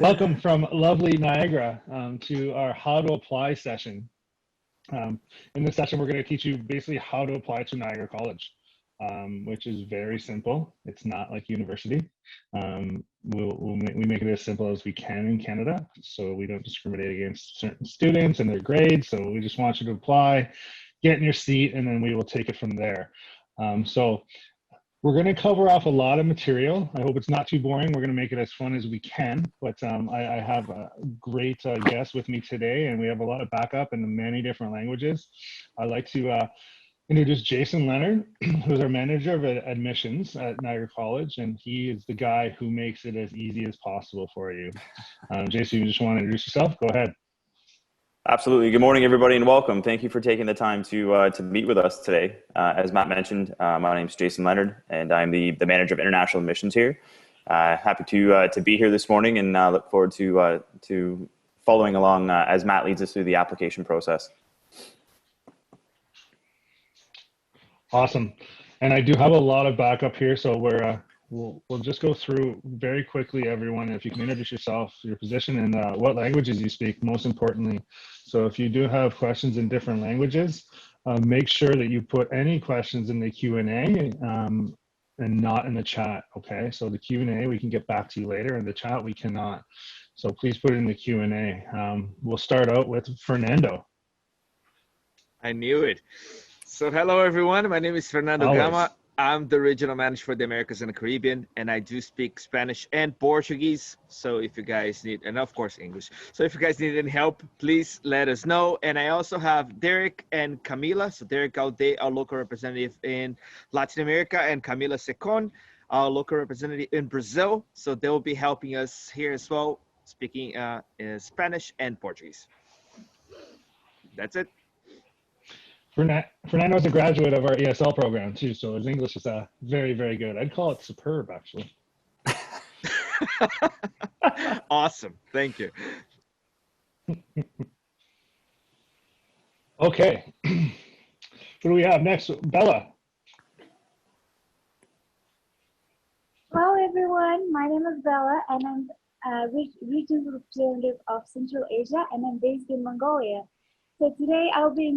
Welcome from lovely Niagara to our How to Apply session. In this session, we're going to teach you basically how to apply to Niagara College, which is very simple. It's not like university. We make it as simple as we can in Canada, so we don't discriminate against certain students and their grades. So we just want you to apply, get in your seat, and then we will take it from there. So we're going to cover off a lot of material. I hope it's not too boring. We're going to make it as fun as we can. But I have a great guest with me today, and we have a lot of backup in many different languages. I'd like to introduce Jason Leonard, who's our manager of admissions at Niagara College, and he is the guy who makes it as easy as possible for you. Jason, you just want to introduce yourself? Go ahead. Absolutely. Good morning, everybody, and welcome. Thank you for taking the time to meet with us today. As Matt mentioned, my name is Jason Leonard, and I'm the manager of international admissions here. Happy to be here this morning, and look forward to following along as Matt leads us through the application process. Awesome. And I do have a lot of backup here, so we'll just go through very quickly, everyone. If you can introduce yourself, your position, and what languages you speak, most importantly. So if you do have questions in different languages, make sure that you put any questions in the Q&A and not in the chat, okay? So the Q&A, we can get back to you later, and the chat, we cannot. So please put it in the Q&A. We'll start out with Fernando. I knew it. So hello, everyone. My name is Fernando Gama. I'm the regional manager for the Americas and the Caribbean, and I do speak Spanish and Portuguese. So if you guys need, and of course English. So if you guys need any help, please let us know. And I also have Derek and Camila. So Derek Gaudet, our local representative in Latin America, and Camila Secon, our local representative in Brazil. So they will be helping us here as well, speaking Spanish and Portuguese. That's it. Fernando is a graduate of our ESL program too, so his English is very, very good. I'd call it superb, actually. Awesome. Thank you. Okay. Who do we have next? Bella. Hello, everyone. My name is Bella, and I'm a regional representative of Central Asia, and I'm based in Mongolia. So today I'll be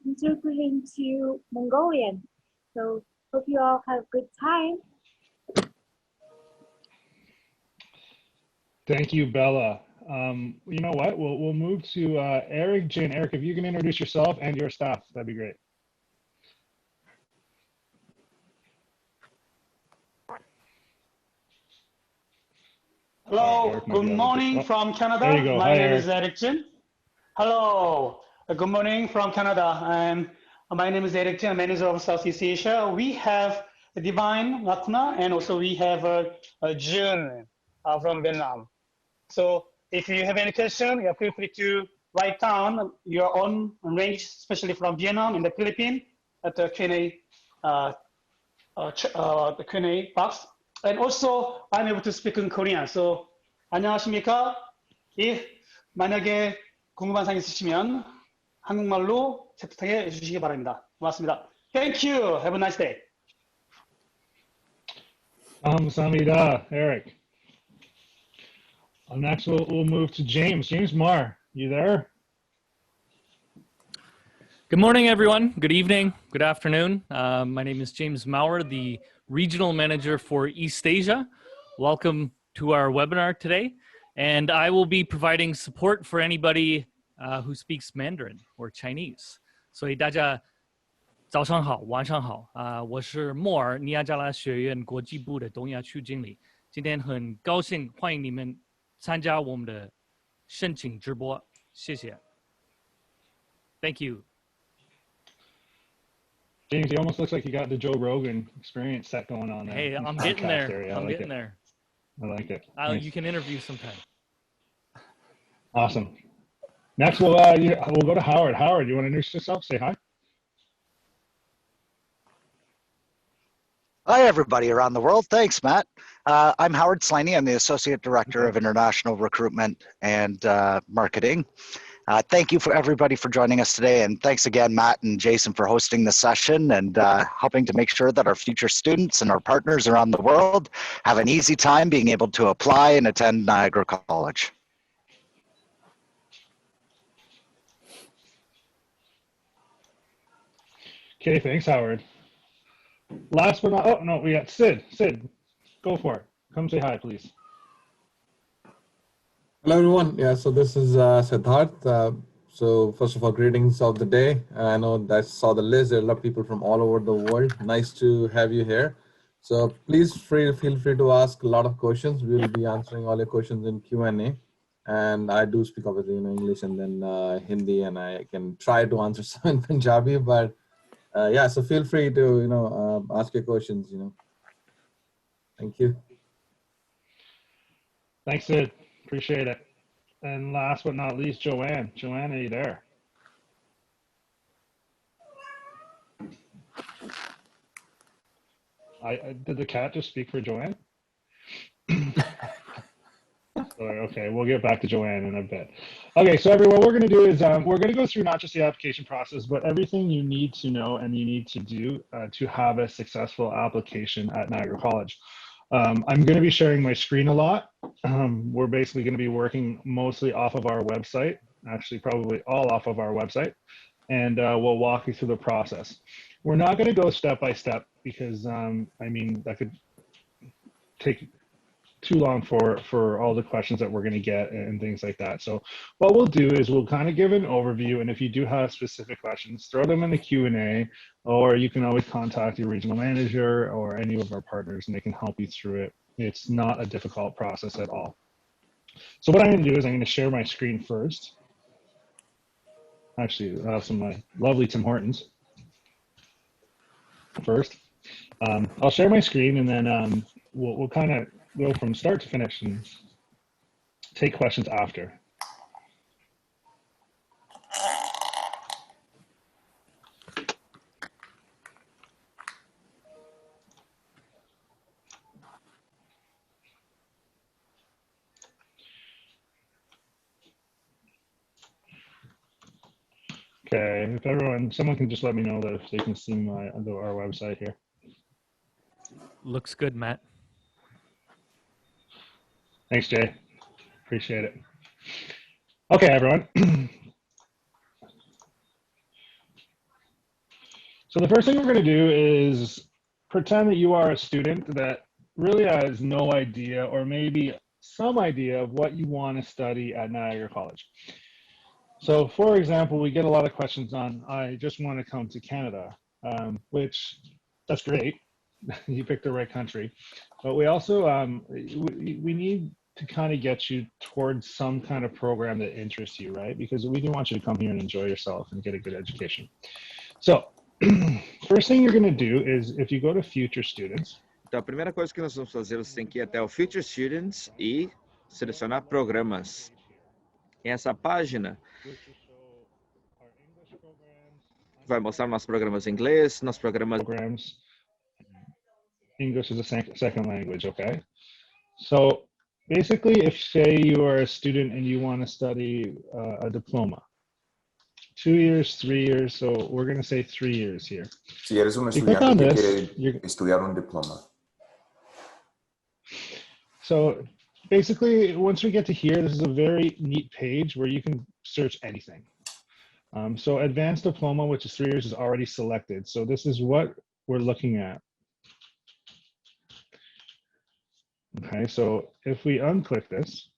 interpreting to Mongolian. So hope you all have a good time. Thank you, Bella. You know what? We'll move to Eric Jin. Eric, if you can introduce yourself and your staff, that'd be great. Hello, good morning from Canada. There you go. My Hi, name Eric. is Eric Jin. Hello, good morning from Canada. My name is Eric Jin, manager of Southeast Asia. We have Divine Latna, and also we have Jun from Vietnam. So if you have any question, feel free to write down your own range, especially from Vietnam and the Philippines, at the Q&A box. And also, I'm able to speak in Korean. So, 안녕하십니까? If 만약에 궁금한 사항 있으시면 한국말로 채팅해 주시기 바랍니다. 고맙습니다. Thank you. Have a nice day. Samida, Eric. Next, we'll move to James. James Marr, you there? Good morning, everyone. Good evening. Good afternoon. My name is James Maurer, the Regional Manager for East Asia. Welcome to our webinar today. And I will be providing support for anybody who speaks Mandarin or Chinese. 所以大家早上好，晚上好。我是莫尔尼亚加拉学院国际部的东亚区经理。今天很高兴欢迎你们参加我们的申请直播。谢谢。Thank you. James, he almost looks like you got the Joe Rogan experience set going on there. Hey, I'm getting there. Area. I'm getting there. I like it. Nice. You can interview sometime. Awesome. Next, we'll go to Howard. Howard, you want to introduce yourself? Say hi. Hi, everybody around the world. Thanks, Matt. I'm Howard Slaney. I'm the Associate Director of International Recruitment and Marketing. Thank you for everybody for joining us today. And thanks again, Matt and Jason, for hosting the session and helping to make sure that our future students and our partners around the world have an easy time being able to apply and attend Niagara College. Okay, thanks, Howard. Last but not, oh no, we got Sid. Sid, go for it. Come say hi, please. Hello, everyone. Yeah, so this is Siddharth. So first of all, greetings of the day. I know that I saw the list. There are a lot of people from all over the world. Nice to have you here. So please feel free to ask a lot of questions. We'll be answering all your questions in Q&A. And I do speak obviously English and then Hindi, and I can try to answer some in Punjabi. But yeah, so feel free to ask your questions. Thank you. Thanks, Sid. Appreciate it. And last but not least, Joanne. Joanne, are you there? Did the cat just speak for Joanne? Sorry, okay, we'll get back to Joanne in a bit. Okay, so everyone, what we're going to do is we're going to go through not just the application process, but everything you need to know and you need to do to have a successful application at Niagara College. I'm going to be sharing my screen a lot. We're basically going to be working mostly off of our website, actually probably all off of our website, and we'll walk you through the process. We're not going to go step by step because, I mean, that could take too long for all the questions that we're going to get and things like that. So what we'll do is we'll kind of give an overview, and if you do have specific questions, throw them in the Q&A, or you can always contact your regional manager or any of our partners and they can help you through it. It's not a difficult process at all. So what I'm going to do is I'm going to share my screen first. Actually, I'll have some lovely Tim Hortons first. I'll share my screen, and then we'll kind of go from start to finish and take questions after. Okay, if someone can just let me know that if they can see our website here. Looks good, Matt. Thanks, Jay. Appreciate it. Okay, everyone. So the first thing we're going to do is pretend that you are a student that really has no idea or maybe some idea of what you want to study at Niagara College. So for example, we get a lot of questions on, I just want to come to Canada, which that's great. You picked the right country. But we also, we need to kind of get you towards some kind of program that interests you, right? Because we do want you to come here and enjoy yourself and get a good education. So first thing you're going to do is if you go to Future Students. Então, a primeira coisa que nós vamos fazer, você tem que ir até o Future Students e selecionar programas. Essa página vai mostrar nossos programas em inglês, nossos programas. English is a second language, okay? So basically, if say you are a student and you want to study a diploma, 2 years, 3 years, so we're going to say 3 years here. Si eres un estudiante que quiere estudiar un diploma. So basically, once we get to here, this is a very neat page where you can search anything. So advanced diploma, which is 3 years, is already selected. So this is what we're looking at. Okay, so if we unclick this,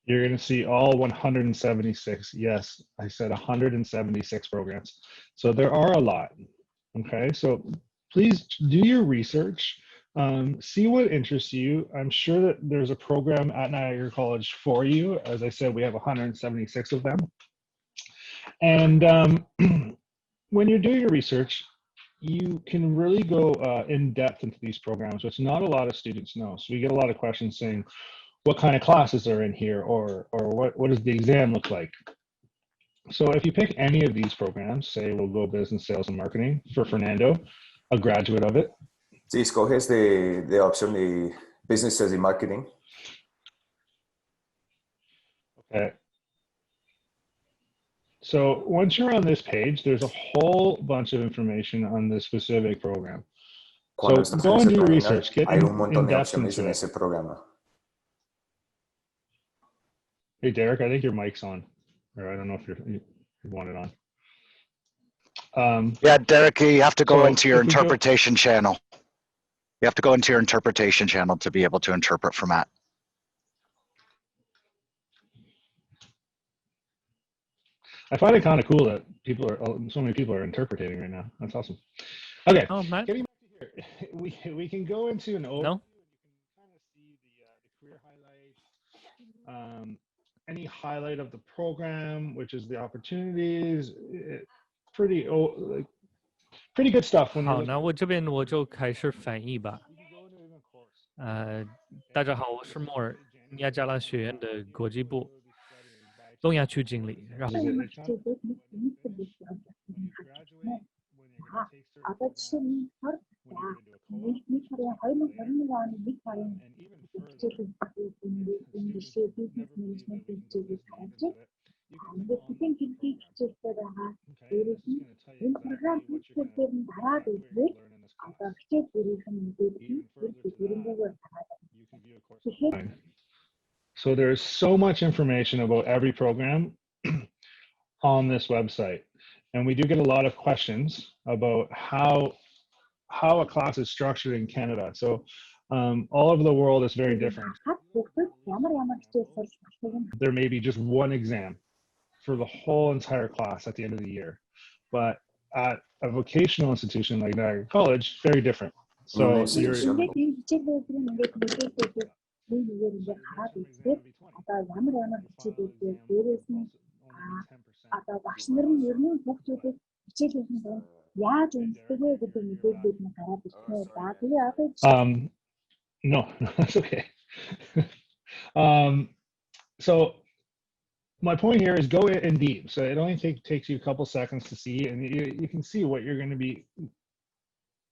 you're going to see all 176. Yes, I said 176 programs. So there are a lot. Okay, so please do your research. See what interests you. I'm sure that there's a program at Niagara College for you. As I said, we have 176 of them. And when you're doing your research, you can really go in depth into these programs, which not a lot of students know. So we get a lot of questions saying, what kind of classes are in here, or what does the exam look like? So if you pick any of these programs, say we'll go business, sales, and marketing for Fernando, a graduate of it. Si escoges de opción de business sales y marketing. Okay. So once you're on this page, there's a whole bunch of information on this specific program. Cuando So estás en go ese and do your terminal, research, get hay un montón in de depth opciones into en it. ese programa. Hey, Derek, I think your mic's on, or I don't know if you want it on. Yeah, Derek, you have to go So into your if we go- interpretation channel. You have to go into your interpretation channel to be able to interpret for Matt. I find it kind of cool that so many people are interpreting right now. That's awesome. Okay. Oh, Matt? Getting back to here, we can go into an overview. No? You can kind of see the career highlights, any highlight of the program, which is the opportunities. Pretty good stuff. When 好，那我这边我就开始翻译吧。大家好，我是莫尔，尼亚加拉学院的国际部东亚区经理。然后 So there's so much information about every program on this website. And we do get a lot of questions about how a class is structured in Canada. So all over the world is very different. There may be just one exam for the whole entire class at the end of the year. But at a vocational institution like Niagara College, very different. So you're no, that's okay. So my point here is go in deep. So it only takes you a couple seconds to see, and you can see what you're going to be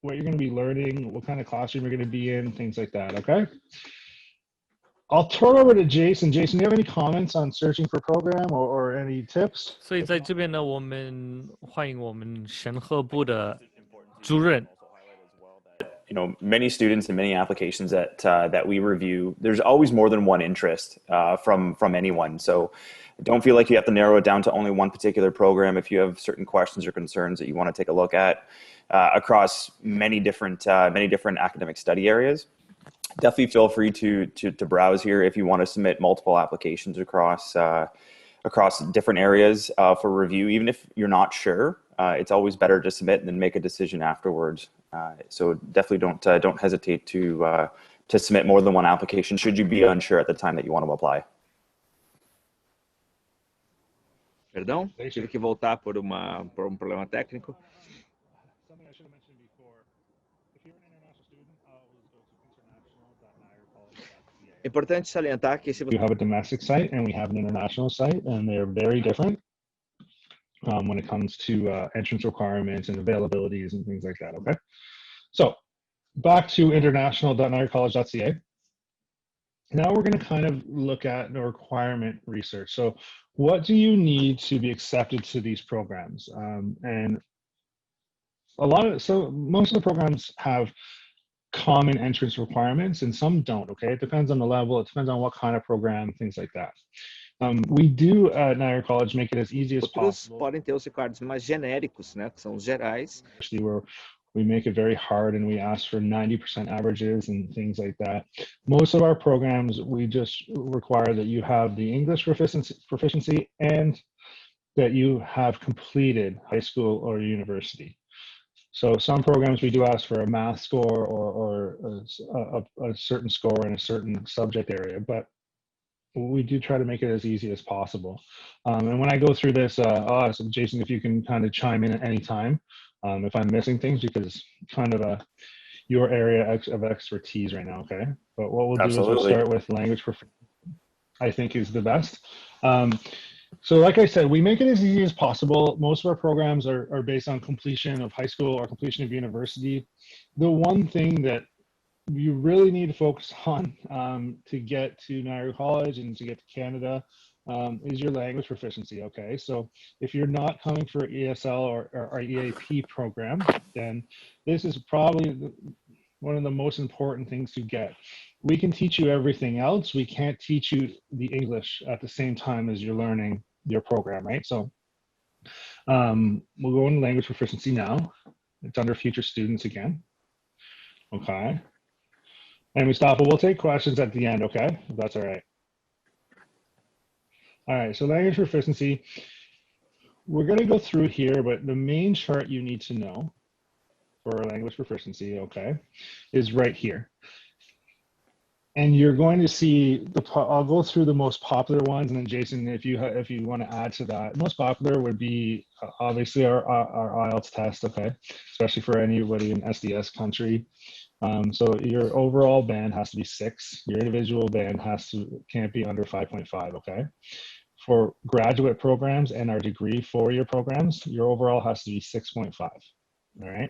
learning, what kind of classroom you're going to be in, things like that. Okay. I'll turn over to Jason. Jason, do you have any comments on searching for program or any tips? 所以在这边呢，我们欢迎我们审核部的主任。You know, many students and many applications that we review, there's always more than one interest from anyone. So don't feel like you have to narrow it down to only one particular program. If you have certain questions or concerns that you want to take a look at across many different academic study areas, definitely feel free to browse here if you want to submit multiple applications across different areas for review. Even if you're not sure, it's always better to submit and then make a decision afterwards. So definitely don't hesitate to submit more than one application should you be unsure at the time that you want to apply. Perdão, tive que voltar por um problema técnico. Something I should have mentioned before. If you're an international student, always go to international.niagaracollege.ca. Importante salientar que se We have a domestic site and we have an international site, and they're very different when it comes to entrance requirements and availabilities and things like that. Okay. So back to international.niagaracollege.ca. Now we're going to kind of look at the requirement research. So what do you need to be accepted to these programs? And most of the programs have common entrance requirements and some don't, okay? It depends on the level, it depends on what kind of program, things like that. We do at Niagara College make it as easy as possible. Podem ter os requirements mais genéricos, né, que são os gerais. Where we make it very hard and we ask for 90% averages and things like that. Most of our programs, we just require that you have the English proficiency and that you have completed high school or university. So some programs we do ask for a math score or a certain score in a certain subject area, but we do try to make it as easy as possible. And when I go through this, I'll ask Jason if you can kind of chime in at any time if I'm missing things, because kind of your area of expertise right now, okay? But what we'll do is we'll start with language proficiency, I think is the best. So like I said, we make it as easy as possible. Most of our programs are based on completion of high school or completion of university. The one thing that you really need to focus on to get to Niagara College and to get to Canada is your language proficiency, okay? So if you're not coming for ESL or EAP program, then this is probably one of the most important things to get. We can teach you everything else. We can't teach you the English at the same time as you're learning your program, right? So we'll go into language proficiency now. It's under future students again, okay? And Mustafa, we'll take questions at the end, okay? If that's all right. All right, so language proficiency, we're gonna go through here, but the main chart you need to know for language proficiency, okay, is right here. And you're going to see, I'll go through the most popular ones, and then Jason, if you want to add to that, most popular would be obviously our Ielts test, okay, especially for anybody in SDS country. So your overall band has to be 6. Your individual band can't be under 5.5, okay? For graduate programs and our degree 4-year programs, your overall has to be 6.5, all right?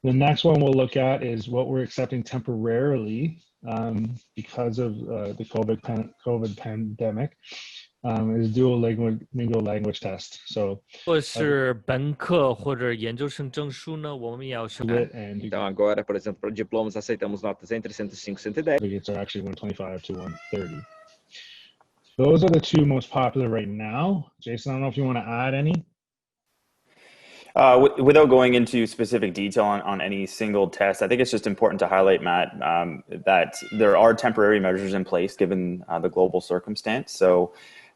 The next one we'll look at is what we're accepting temporarily because of the COVID pandemic is Duolingo language test. So 或是本科或者研究生证书呢，我们也要审。 Então agora, por exemplo, para diplomas aceitamos notas entre 105 e 110. Certificates are actually 125 to 130. Those are the 2 most popular right now. Jason, I don't know if you want to add any. Without going into specific detail on any single test, I think it's just important to highlight, Matt, that there are temporary measures in place given the global circumstance. So,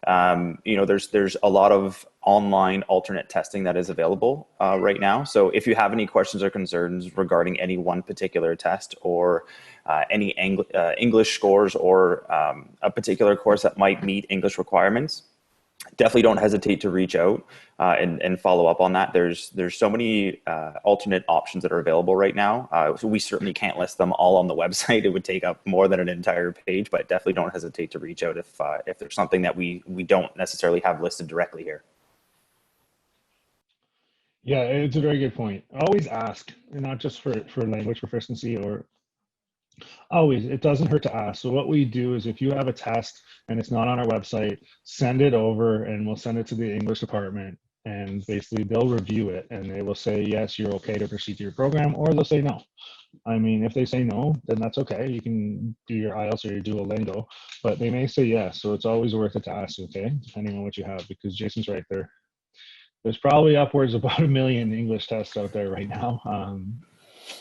there's a lot of online alternate testing that is available right now. So if you have any questions or concerns regarding any one particular test or any English scores or a particular course that might meet English requirements, definitely don't hesitate to reach out and follow up on that. There's so many alternate options that are available right now. So we certainly can't list them all on the website. It would take up more than an entire page, but definitely don't hesitate to reach out if there's something that we don't necessarily have listed directly here. Yeah, it's a very good point. Always ask, and not just for language proficiency or always, it doesn't hurt to ask. So what we do is if you have a test and it's not on our website, send it over and we'll send it to the English department, and basically they'll review it and they will say, yes, you're okay to proceed to your program, or they'll say no. I mean, if they say no, then that's okay. You can do your IELTS or your Duolingo, but they may say yes. So it's always worth it to ask, okay, depending on what you have, because Jason's right there. There's probably upwards of about 1 million English tests out there right now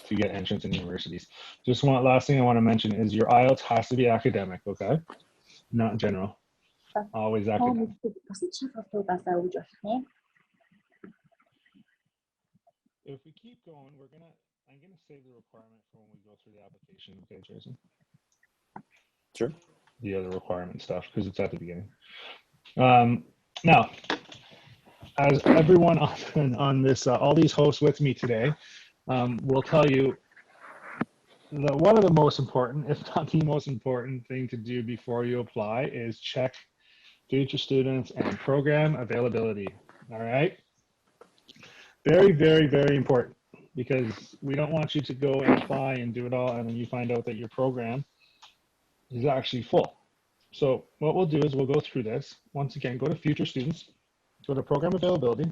to get entrance in universities. Just one last thing I want to mention is your IELTS has to be academic, okay? Not general. Always academic. If we keep going, I'm gonna save the requirement for when we go through the application, okay, Jason? Sure. The other requirement stuff, because it's at the beginning. Now, as everyone on this, all these hosts with me today, will tell you that one of the most important, if not the most important thing to do before you apply is check future students and program availability, all right? Very, very, very important, because we don't want you to go and apply and do it all and then you find out that your program is actually full. So what we'll do is we'll go through this. Once again, go to future students, go to program availability.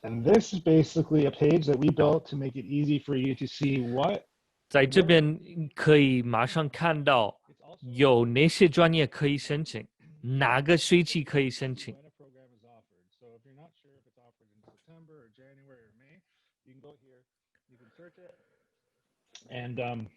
And this is basically a page that we built to make it easy for you to see what. 在这边可以马上看到有哪些专业可以申请，哪个学期可以申请。 So if you're not sure if it's offered in September or January or May, you can go here, you can search it, and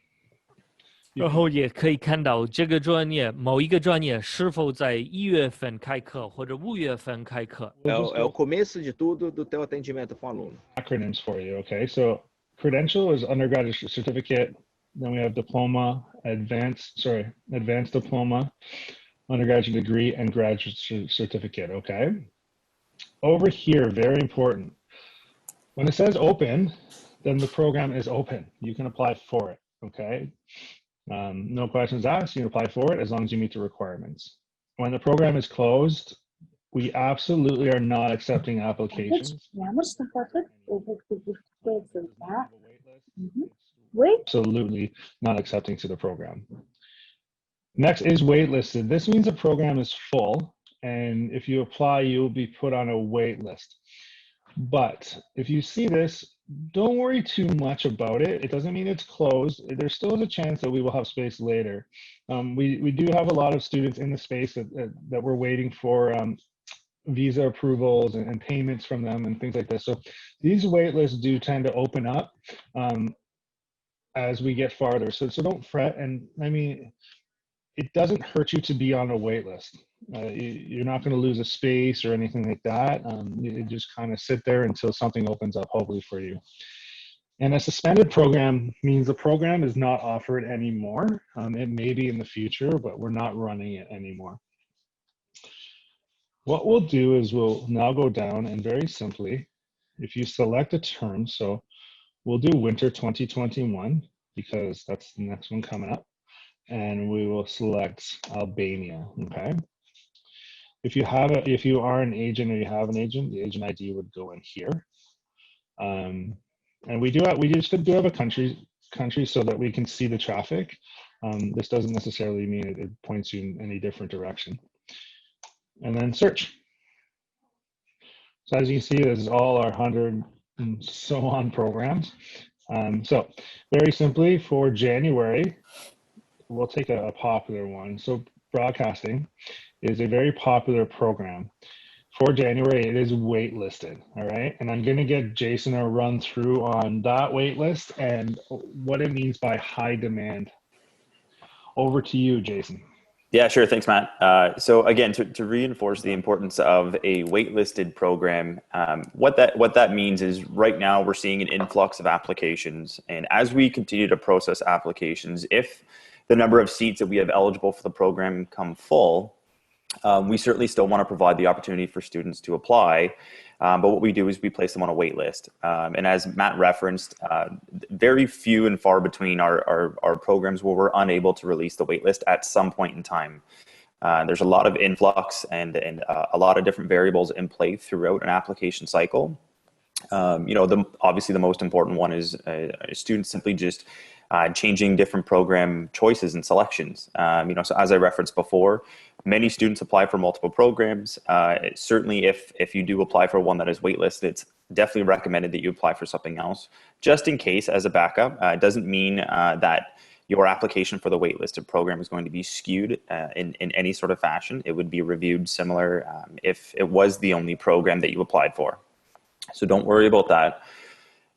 然后也可以看到这个专业某一个专业是否在1月份开课或者5月份开课。É o começo de tudo do teu atendimento com o aluno. Acronyms for you, okay? So credential is undergraduate certificate. Then we have diploma, advanced diploma, undergraduate degree, and graduate certificate, okay? Over here, very important. When it says open, then the program is open. You can apply for it, okay? No questions asked, you can apply for it as long as you meet the requirements. When the program is closed, we absolutely are not accepting applications. absolutely not accepting to the program. Next is waitlisted. This means a program is full, and if you apply, you'll be put on a wait list. But if you see this, don't worry too much about it. It doesn't mean it's closed. There still is a chance that we will have space later. We do have a lot of students in the space that we're waiting for visa approvals and payments from them and things like this. So these wait lists do tend to open up as we get farther. So don't fret. And I mean, it doesn't hurt you to be on a wait list. You're not going to lose a space or anything like that. You just kind of sit there until something opens up, hopefully for you. And a suspended program means the program is not offered anymore. It may be in the future, but we're not running it anymore. What we'll do is we'll now go down and very simply, if you select a term, so we'll do winter 2021 because that's the next one coming up. And we will select Albania, okay? If you are an agent or you have an agent, the agent ID would go in here. And we just do have a country so that we can see the traffic. This doesn't necessarily mean it points you in any different direction. And then search. So as you can see, this is all our 100 and so on programs. So very simply for January, we'll take a popular one. So broadcasting is a very popular program. For January, it is waitlisted, all right? And I'm gonna get Jason to run through on that waitlist and what it means by high demand. Over to you, Jason. Yeah, sure. Thanks, Matt. So again, to reinforce the importance of a waitlisted program, what that means is right now we're seeing an influx of applications. And as we continue to process applications, if the number of seats that we have eligible for the program come full, we certainly still want to provide the opportunity for students to apply. But what we do is we place them on a wait list. And as Matt referenced, very few and far between our programs where we're unable to release the wait list at some point in time. There's a lot of influx and a lot of different variables in play throughout an application cycle. Obviously the most important one is students simply just changing different program choices and selections. So as I referenced before, many students apply for multiple programs. Certainly if you do apply for one that is waitlisted, it's definitely recommended that you apply for something else, just in case as a backup. It doesn't mean that your application for the waitlisted program is going to be skewed in any sort of fashion. It would be reviewed similar if it was the only program that you applied for. So don't worry about that.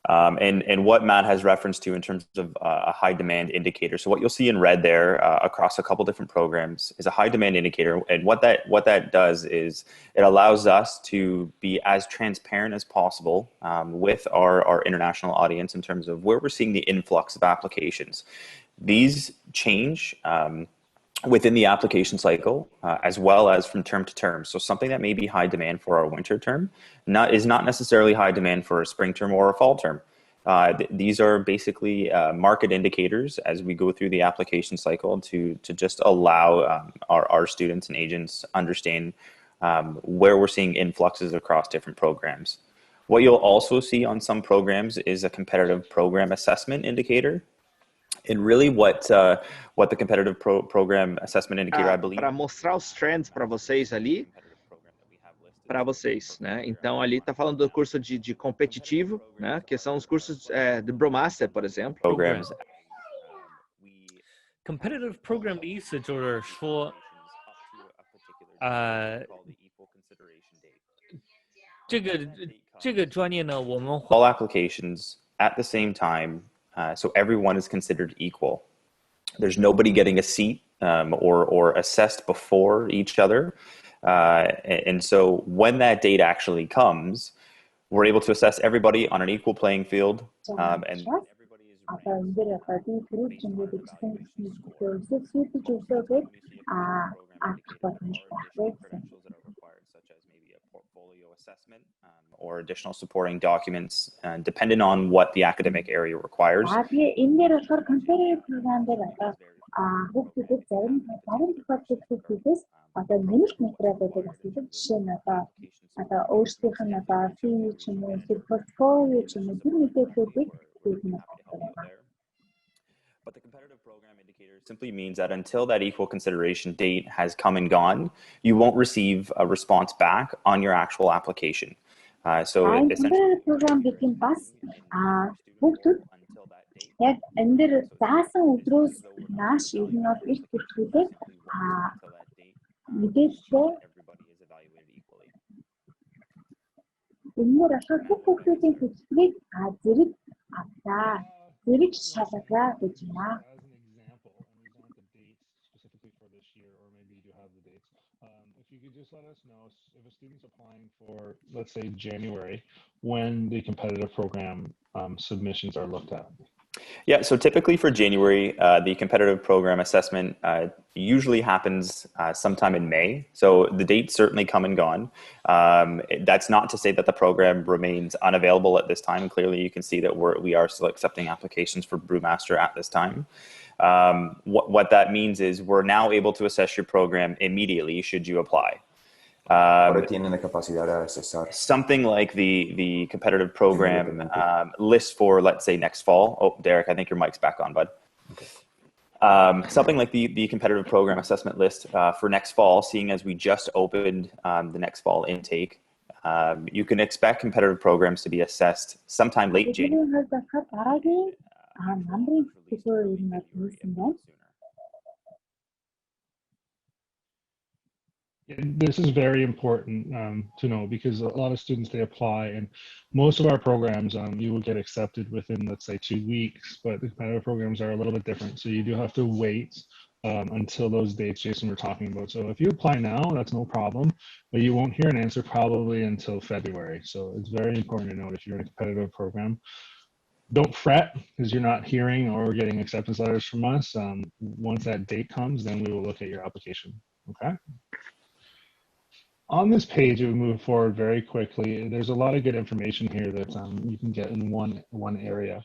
And what Matt has referenced to in terms of a high demand indicator. So what you'll see in red there across a couple different programs is a high demand indicator. And what that does is it allows us to be as transparent as possible with our international audience in terms of where we're seeing the influx of applications. These change within the application cycle, as well as from term to term. So something that may be high demand for our winter term is not necessarily high demand for a spring term or a fall term. These are basically market indicators as we go through the application cycle to just allow our students and agents understand where we're seeing influxes across different programs. What you'll also see on some programs is a competitive program assessment indicator. And really what the competitive program assessment indicator, I believe... Para mostrar os trends para vocês ali, para vocês, né? Então ali está falando do curso de competitivo, né? Que são os cursos do Bromaster, por exemplo. Programs. Competitive program 的意思就是说，这个专业呢，我们 all applications at the same time. So everyone is considered equal. There's nobody getting a seat or assessed before each other. And so when that date actually comes, we're able to assess everybody on an equal playing field. And everybody is assessment or additional supporting documents, depending on what the academic area requires. simply means that until that equal consideration date has come and gone, you won't receive a response back on your actual application. temporary program bikin pas buktut яг энэ дэр заасан өдрөөс нааш игнор их бүтгэдэг мэдээлэлээ энэ болохоор бүх хүүхдүүдийн хөтөлбөрийг зэрэг авлаа. Зэрэг шалгаа гэж байна. If you could just let us know if a student's applying for, let's say, January, when the competitive program submissions are looked at. Yeah, so typically for January, the competitive program assessment usually happens sometime in May. So the dates certainly come and gone. That's not to say that the program remains unavailable at this time. Clearly, you can see that we are still accepting applications for Brewmaster at this time. What that means is we're now able to assess your program immediately should you apply. Something like the competitive program list for, let's say, next fall. Oh, Derek, I think your mic's back on, bud. Okay. Something like the competitive program assessment list for next fall, seeing as we just opened the next fall intake, you can expect competitive programs to be assessed sometime late January. This is very important to know because a lot of students, they apply, and most of our programs you will get accepted within, let's say, 2 weeks, but the competitive programs are a little bit different. So you do have to wait until those dates Jason were talking about. So if you apply now, that's no problem, but you won't hear an answer probably until February. So it's very important to note if you're in a competitive program. Don't fret because you're not hearing or getting acceptance letters from us. Once that date comes, then we will look at your application, okay? On this page, we move forward very quickly. There's a lot of good information here that you can get in one area.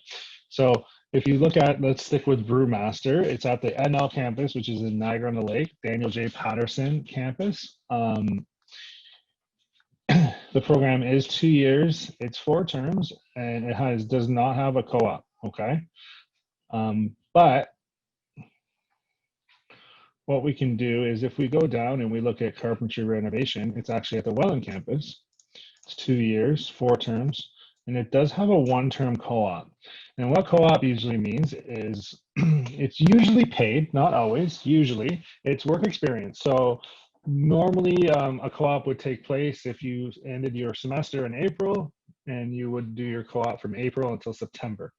So if you look at, let's stick with Brewmaster. It's at the NL campus, which is in Niagara-on-the-Lake, Daniel J. Patterson campus. The program is 2 years. It's 4 terms, and it does not have a co-op. Okay, but what we can do is if we go down and we look at carpentry renovation, it's actually at the Welland campus. It's 2 years, 4 terms, and it does have a 1-term co-op. And what co-op usually means is it's usually paid, not always, usually. It's work experience. So normally a co-op would take place if you ended your semester in April, and you would do your co-op from April until September.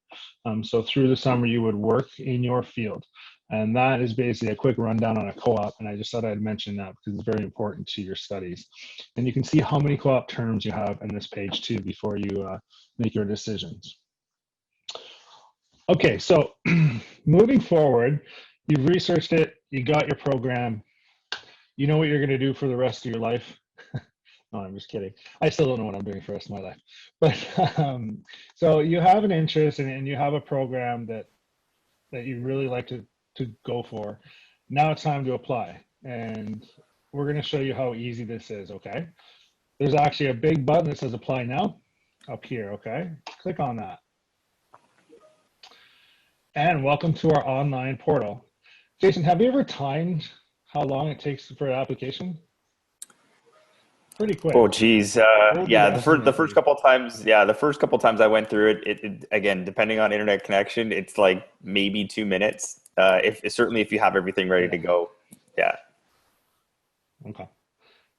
So through the summer, you would work in your field. And that is basically a quick rundown on a co-op. And I just thought I'd mention that because it's very important to your studies. And you can see how many co-op terms you have in this page too before you make your decisions. Okay, so moving forward, you've researched it, you got your program, you know what you're gonna do for the rest of your life. No, I'm just kidding. I still don't know what I'm doing for the rest of my life. But so you have an interest and you have a program that you really like to go for. Now it's time to apply. And we're going to show you how easy this is, okay? There's actually a big button that says apply now up here, okay? Click on that. And welcome to our online portal. Jason, have you ever timed how long it takes for an application? Pretty quick. Oh, geez. Yeah, the first couple of times, I went through it, again, depending on internet connection, it's like maybe 2 minutes. Certainly if you have everything ready to go. Yeah. Okay.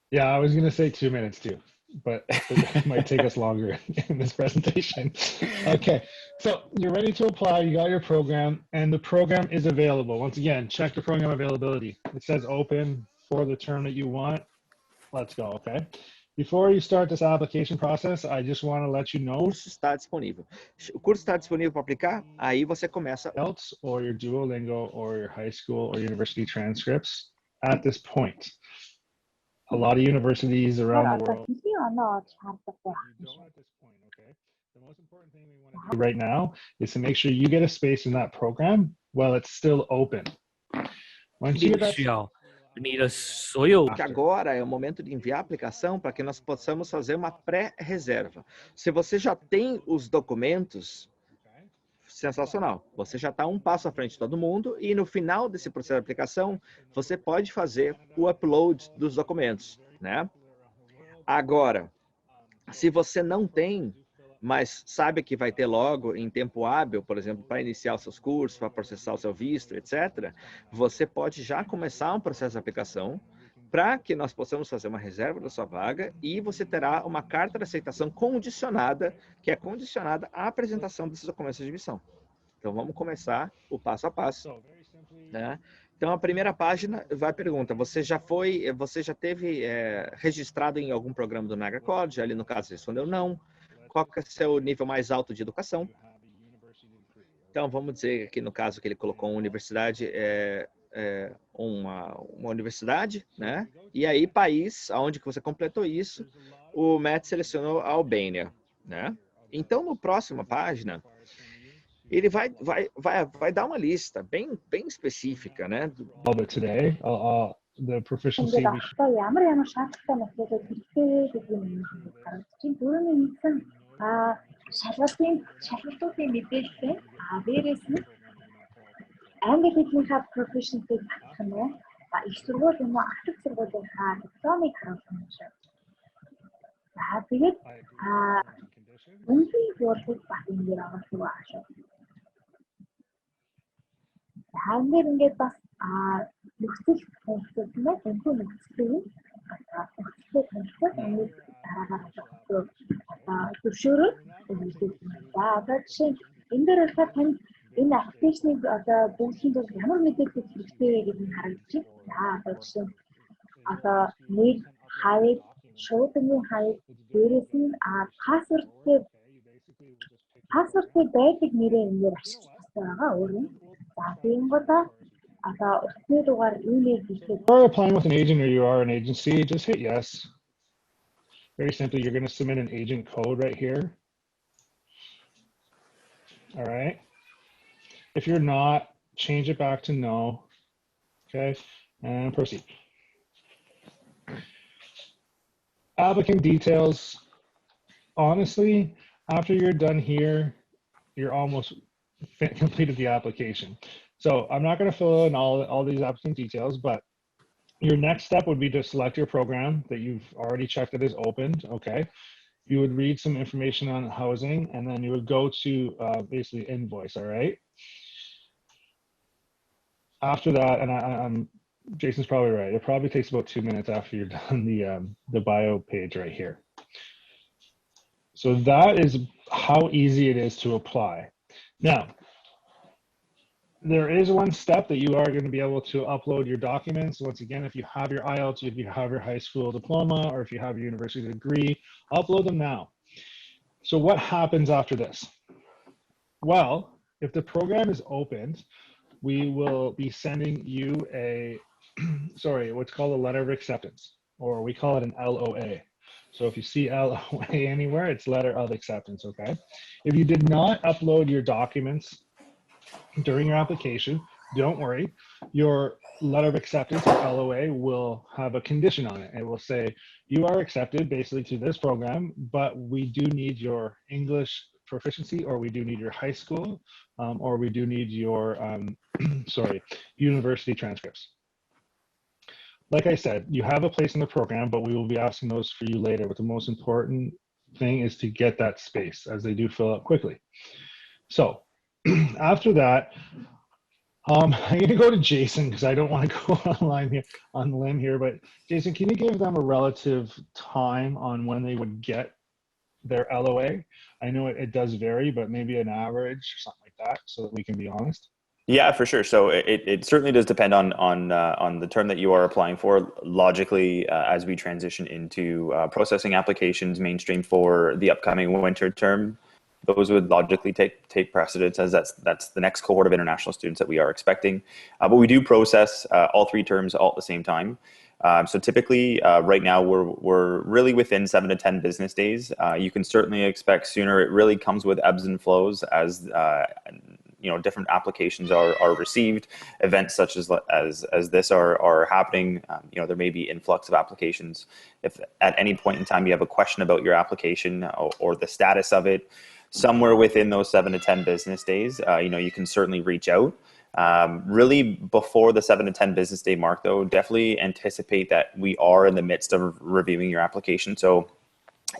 Yeah, I was going to say 2 minutes too, but it might take us longer in this presentation. Okay, so you're ready to apply, you got your program, and the program is available. Once again, check the program availability. It says open for the term that you want. Let's go, okay? Before you start this application process, I just want to let you know. O curso está disponível. O curso está disponível para aplicar, aí você começa. Ielts or your Duolingo or your high school or university transcripts at this point. A lot of universities around the world. You don't at this point, okay? The most important thing we want to do right now is to make sure you get a space in that program while it's still open. Once you get that, que agora é o momento de enviar a aplicação para que nós possamos fazer uma pré-reserva. Se você já tem os documentos, sensacional. Você já está um passo à frente de todo mundo e no final desse processo de aplicação, você pode fazer o upload dos documentos, né? Agora, se você não tem, mas sabe que vai ter logo em tempo hábil, por exemplo, para iniciar os seus cursos, para processar o seu visto, etc., você pode já começar um processo de aplicação para que nós possamos fazer uma reserva da sua vaga e você terá uma carta de aceitação condicionada, que é condicionada à apresentação desses documentos de admissão. Então, vamos começar o passo a passo, né? Então, a primeira página vai pergunta, você já teve registrado em algum programa do Niagara College? Ali, no caso, você respondeu não. Qual que é o seu nível mais alto de educação? Então, vamos dizer aqui, no caso, que ele colocou uma universidade, uma universidade, né? E aí, país, aonde que você completou isso, o Matt selecionou a Albânia, né? Então, na próxima página, ele vai dar uma lista bem específica, né? Today, the proficiency. ямар ямар шаардлагатай материалууд хэрэгтэй гэдэг юм чинь түрүүний нэгэн шалгалтын мэдээлэл дээрээс нь англи хэлнийхээ proficiency батлах нь их сургууль юм уу ахлах сургуулийнхаа дипломыг харуулсан юм шиг. За тэгээд үнэн бодлого бат ингээд авах шүү. Хангэр ингээд бас нөхцөл төвчмээ тэнхүү нөхцөлийг нөхцөлтэй тэнхүү ингээд дараагаар зөвшөөрөв. За одоо жишээ энэ дээр болохоор тань энэ аппликейшнийг одоо бүгдийн тул ямар мэдээлэл хэрэгтэй вэ гэдгийг харагдчих. За одоо жишээ одоо нэг хаяг шуудны хаяг дээрээс нь пассвортыг байдаг нэрээр ингээд ашиглах хэрэгтэй байгаа өөрөө. Or applying with an agent or you are an agency, just hit yes. Very simply, you're going to submit an agent code right here. All right. If you're not, change it back to no. Okay, and proceed. Applicant details. Honestly, after you're done here, you're almost completed the application. So I'm not going to fill in all these applicant details, but your next step would be to select your program that you've already checked that is opened. Okay. You would read some information on housing, and then you would go to basically invoice. All right. After that, and Jason's probably right. It probably takes about 2 minutes after you're done the bio page right here. So that is how easy it is to apply. Now, there is one step that you are going to be able to upload your documents. Once again, if you have your Ielts, if you have your high school diploma, or if you have your university degree, upload them now. So what happens after this? Well, if the program is opened, we will be sending you what's called a letter of acceptance, or we call it an LOA. So if you see LOA anywhere, it's letter of acceptance, okay? If you did not upload your documents during your application, don't worry. Your letter of acceptance, or LOA, will have a condition on it. It will say, you are accepted basically to this program, but we do need your English proficiency, or we do need your high school, or we do need your, university transcripts. Like I said, you have a place in the program, but we will be asking those for you later. But the most important thing is to get that space, as they do fill up quickly. So after that, I'm going to go to Jason because I don't want to go on limb here. But Jason, can you give them a relative time on when they would get their LOA? I know it does vary, but maybe an average or something like that, so that we can be honest. Yeah, for sure. So it certainly does depend on the term that you are applying for. Logically, as we transition into processing applications mainstream for the upcoming winter term, those would logically take precedence, as that's the next cohort of international students that we are expecting. But we do process all three terms all at the same time. So typically, right now, we're really within 7 to 10 business days. You can certainly expect sooner. It really comes with ebbs and flows as different applications are received. Events such as this are happening. There may be influx of applications. If at any point in time you have a question about your application or the status of it, somewhere within those 7 to 10 business days, you can certainly reach out. Really before the 7 to 10 business day mark, though, definitely anticipate that we are in the midst of reviewing your application. So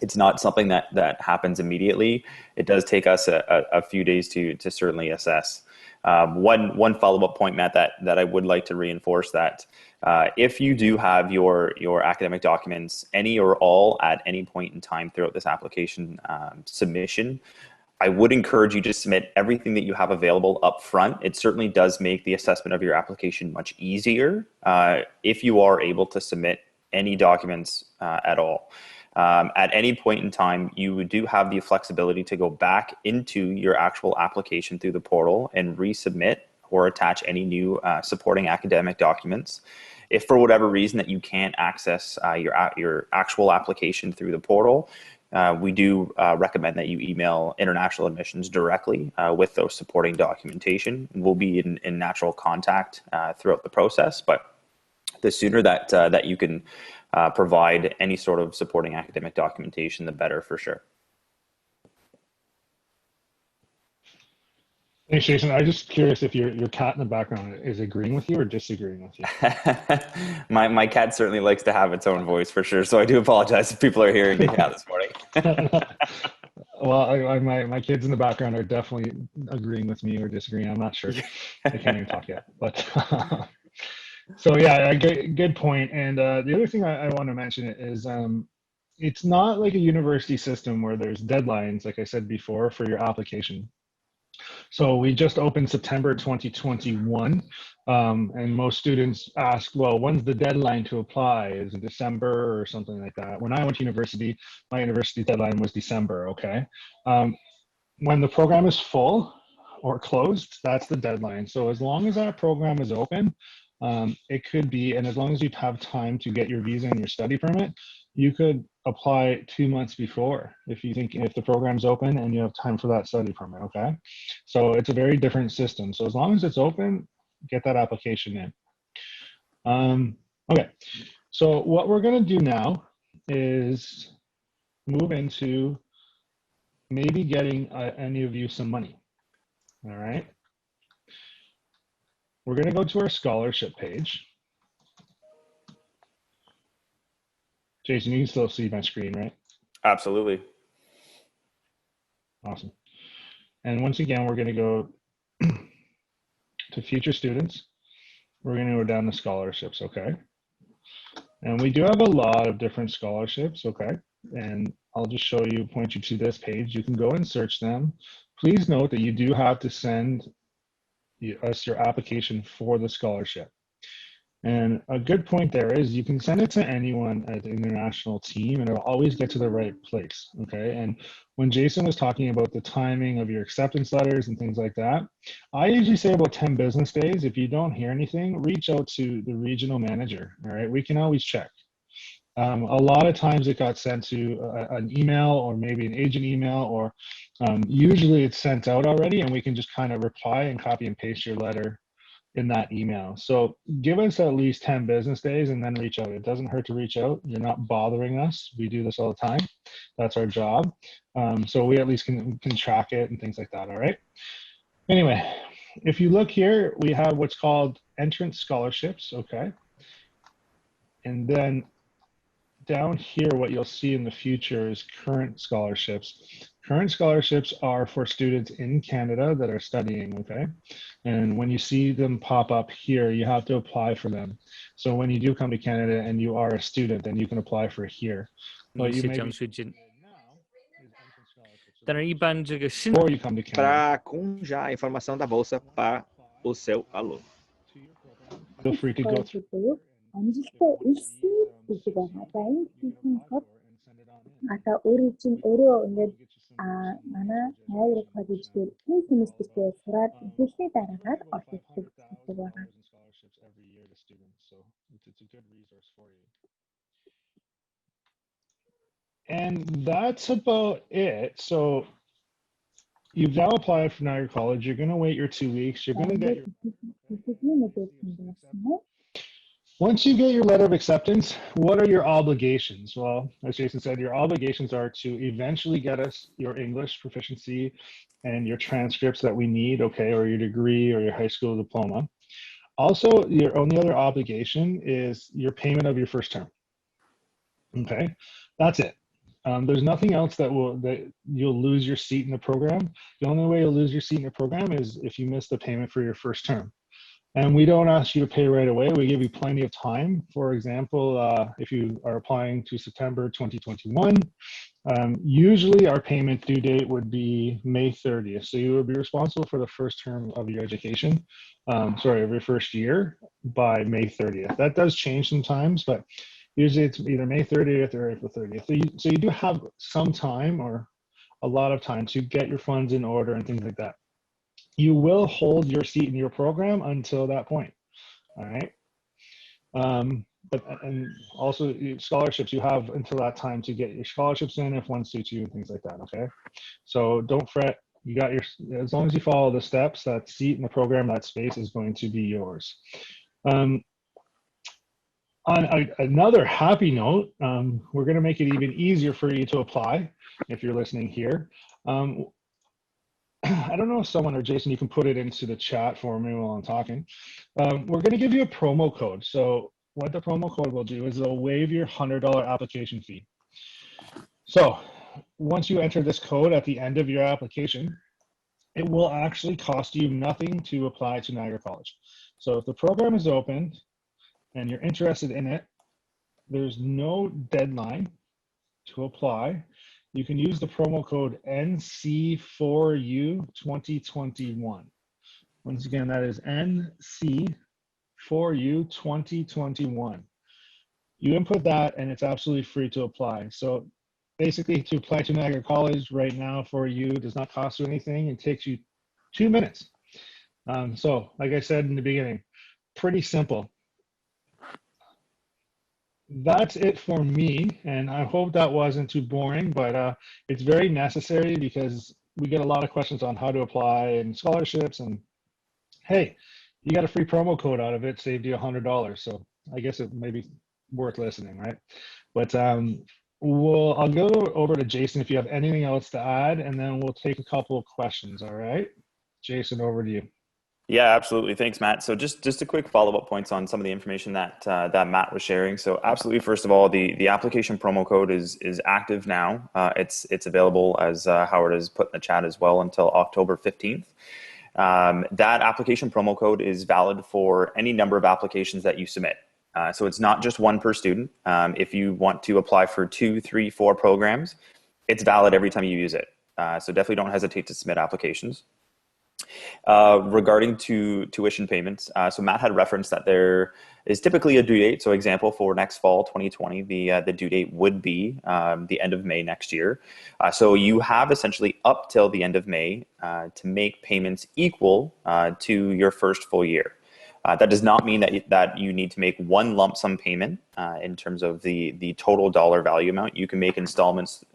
it's not something that happens immediately. It does take us a few days to certainly assess. One follow-up point, Matt, that I would like to reinforce that if you do have your academic documents, any or all, at any point in time throughout this application submission, I would encourage you to submit everything that you have available up front. It certainly does make the assessment of your application much easier if you are able to submit any documents at all. At any point in time, you do have the flexibility to go back into your actual application through the portal and resubmit or attach any new supporting academic documents. If for whatever reason that you can't access your actual application through the portal, we do recommend that you email International Admissions directly with those supporting documentation. We'll be in natural contact throughout the process, but the sooner that you can provide any sort of supporting academic documentation, the better for sure. Thanks, Jason. I'm just curious if your cat in the background is agreeing with you or disagreeing with you. My cat certainly likes to have its own voice for sure, so I do apologize if people are hearing the cat this morning. Well, my kids in the background are definitely agreeing with me or disagreeing. I'm not sure. They can't even talk yet. But so yeah, good point. And the other thing I want to mention is it's not like a university system where there's deadlines, like I said before, for your application. So we just opened September 2021, and most students ask, well, when's the deadline to apply? Is it December or something like that? When I went to university, my university deadline was December, okay? When the program is full or closed, that's the deadline. So as long as that program is open, it could be, and as long as you have time to get your visa and your study permit, you could apply 2 months before if the program's open and you have time for that study permit, okay? So it's a very different system. So as long as it's open, get that application in. Okay, so what we're gonna do now is move into maybe getting any of you some money, all right? We're gonna go to our scholarship page. Jason, you can still see my screen, right? Absolutely. Awesome. And once again, we're going to go to future students. We're going to go down to scholarships, okay? And we do have a lot of different scholarships, okay? And I'll just show you, point you to this page. You can go and search them. Please note that you do have to send us your application for the scholarship. And a good point there is you can send it to anyone at the international team and it'll always get to the right place, okay? And when Jason was talking about the timing of your acceptance letters and things like that, I usually say about 10 business days. If you don't hear anything, reach out to the regional manager, all right? We can always check. A lot of times it got sent to an email or maybe an agent email, or usually it's sent out already and we can just kind of reply and copy and paste your letter in that email. So give us at least 10 business days and then reach out. It doesn't hurt to reach out. You're not bothering us. We do this all the time. That's our job. So we at least can track it and things like that, all right? Anyway, if you look here, we have what's called entrance scholarships, okay? And then down here, what you'll see in the future is current scholarships. Current scholarships are for students in Canada that are studying, okay? And when you see them pop up here, you have to apply for them. So when you do come to Canada and you are a student, then you can apply for here. But you may be before you come to Canada. Para conjar a informação da bolsa para o seu aluno. Feel free to go through. амжилттай ирсэн гэдэг байгаа. За энэ хэлбэр ата өөрийн өөрөө ингээд манай Niagara College дээр энэ семестртээ сураад эхлэсний дараагаар олддог гэдэг байгаа. And that's about it. So you've now applied for Niagara College. You're going to wait your 2 weeks. You're going to get your Once you get your letter of acceptance, what are your obligations? Well, as Jason said, your obligations are to eventually get us your English proficiency and your transcripts that we need, okay, or your degree or your high school diploma. Also, your only other obligation is your payment of your first term. Okay, that's it. There's nothing else that you'll lose your seat in the program. The only way you'll lose your seat in the program is if you miss the payment for your first term. And we don't ask you to pay right away. We give you plenty of time. For example, if you are applying to September 2021, usually our payment due date would be May 30th. So you would be responsible for the first term of your education, of your first year by May 30th. That does change sometimes, but usually it's either May 30th or April 30th. So you do have some time or a lot of time to get your funds in order and things like that. You will hold your seat in your program until that point, all right? And also scholarships, you have until that time to get your scholarships in if one suits you and things like that, okay? So don't fret, you got as long as you follow the steps, that seat in the program, that space is going to be yours. On another happy note, we're gonna make it even easier for you to apply if you're listening here. I don't know if someone or Jason, you can put it into the chat for me while I'm talking. We're going to give you a promo code. So what the promo code will do is it'll waive your $100 application fee. So once you enter this code at the end of your application, it will actually cost you nothing to apply to Niagara College. So if the program is opened and you're interested in it, there's no deadline to apply. You can use the promo code NC4U2021. Once again, that is NC4U2021. You input that and it's absolutely free to apply. So basically to apply to Niagara College right now for you does not cost you anything. It takes you 2 minutes. So like I said in the beginning, pretty simple. That's it for me, and I hope that wasn't too boring, but it's very necessary because we get a lot of questions on how to apply and scholarships, and hey, you got a free promo code out of it, saved you $100, so I guess it may be worth listening, right? But I'll go over to Jason if you have anything else to add, and then we'll take a couple of questions, all right? Jason, over to you. Yeah, absolutely. Thanks, Matt. So just a quick follow-up points on some of the information that that Matt was sharing. So absolutely, first of all, the application promo code is active now. It's available, as Howard has put in the chat as well, until October 15th. That application promo code is valid for any number of applications that you submit. So it's not just one per student. If you want to apply for 2, 3, 4 programs, it's valid every time you use it. So definitely don't hesitate to submit applications. Regarding to tuition payments, so Matt had referenced that there is typically a due date. So example, for next fall 2020, the due date would be the end of May next year. So you have essentially up till the end of May to make payments equal to your first full year. That does not mean that you need to make one lump sum payment in terms of the total dollar value amount. You can make installments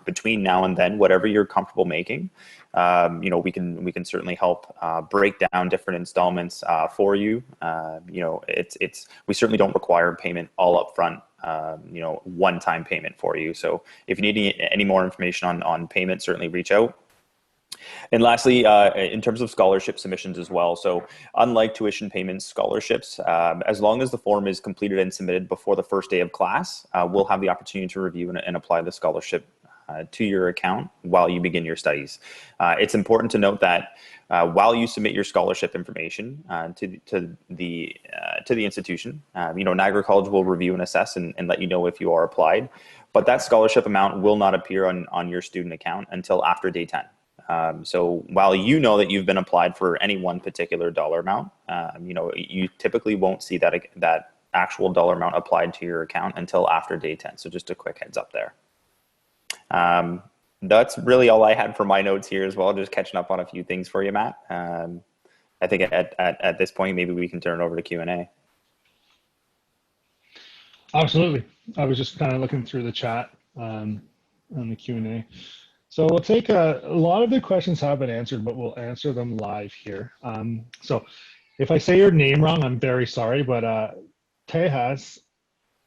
between now and then, whatever you're comfortable making. We can certainly help break down different installments for you. We certainly don't require payment all up front. One-time payment for you. So if you need any more information on payment, certainly reach out. And lastly, in terms of scholarship submissions as well. So unlike tuition payments, scholarships, as long as the form is completed and submitted before the first day of class, we'll have the opportunity to review and apply the scholarship to your account while you begin your studies. It's important to note that while you submit your scholarship information to the institution, Niagara College will review and assess and let you know if you are applied. But that scholarship amount will not appear on your student account until after day 10. So while you know that you've been applied for any one particular dollar amount, you typically won't see that actual dollar amount applied to your account until after day 10. So just a quick heads up there. That's really all I had for my notes here as well. Just catching up on a few things for you, Matt. I think at this point, maybe we can turn it over to Q&A. Absolutely. I was just kind of looking through the chat on the Q&A. So we'll take a lot of the questions have been answered, but we'll answer them live here. So if I say your name wrong, I'm very sorry, but Tejas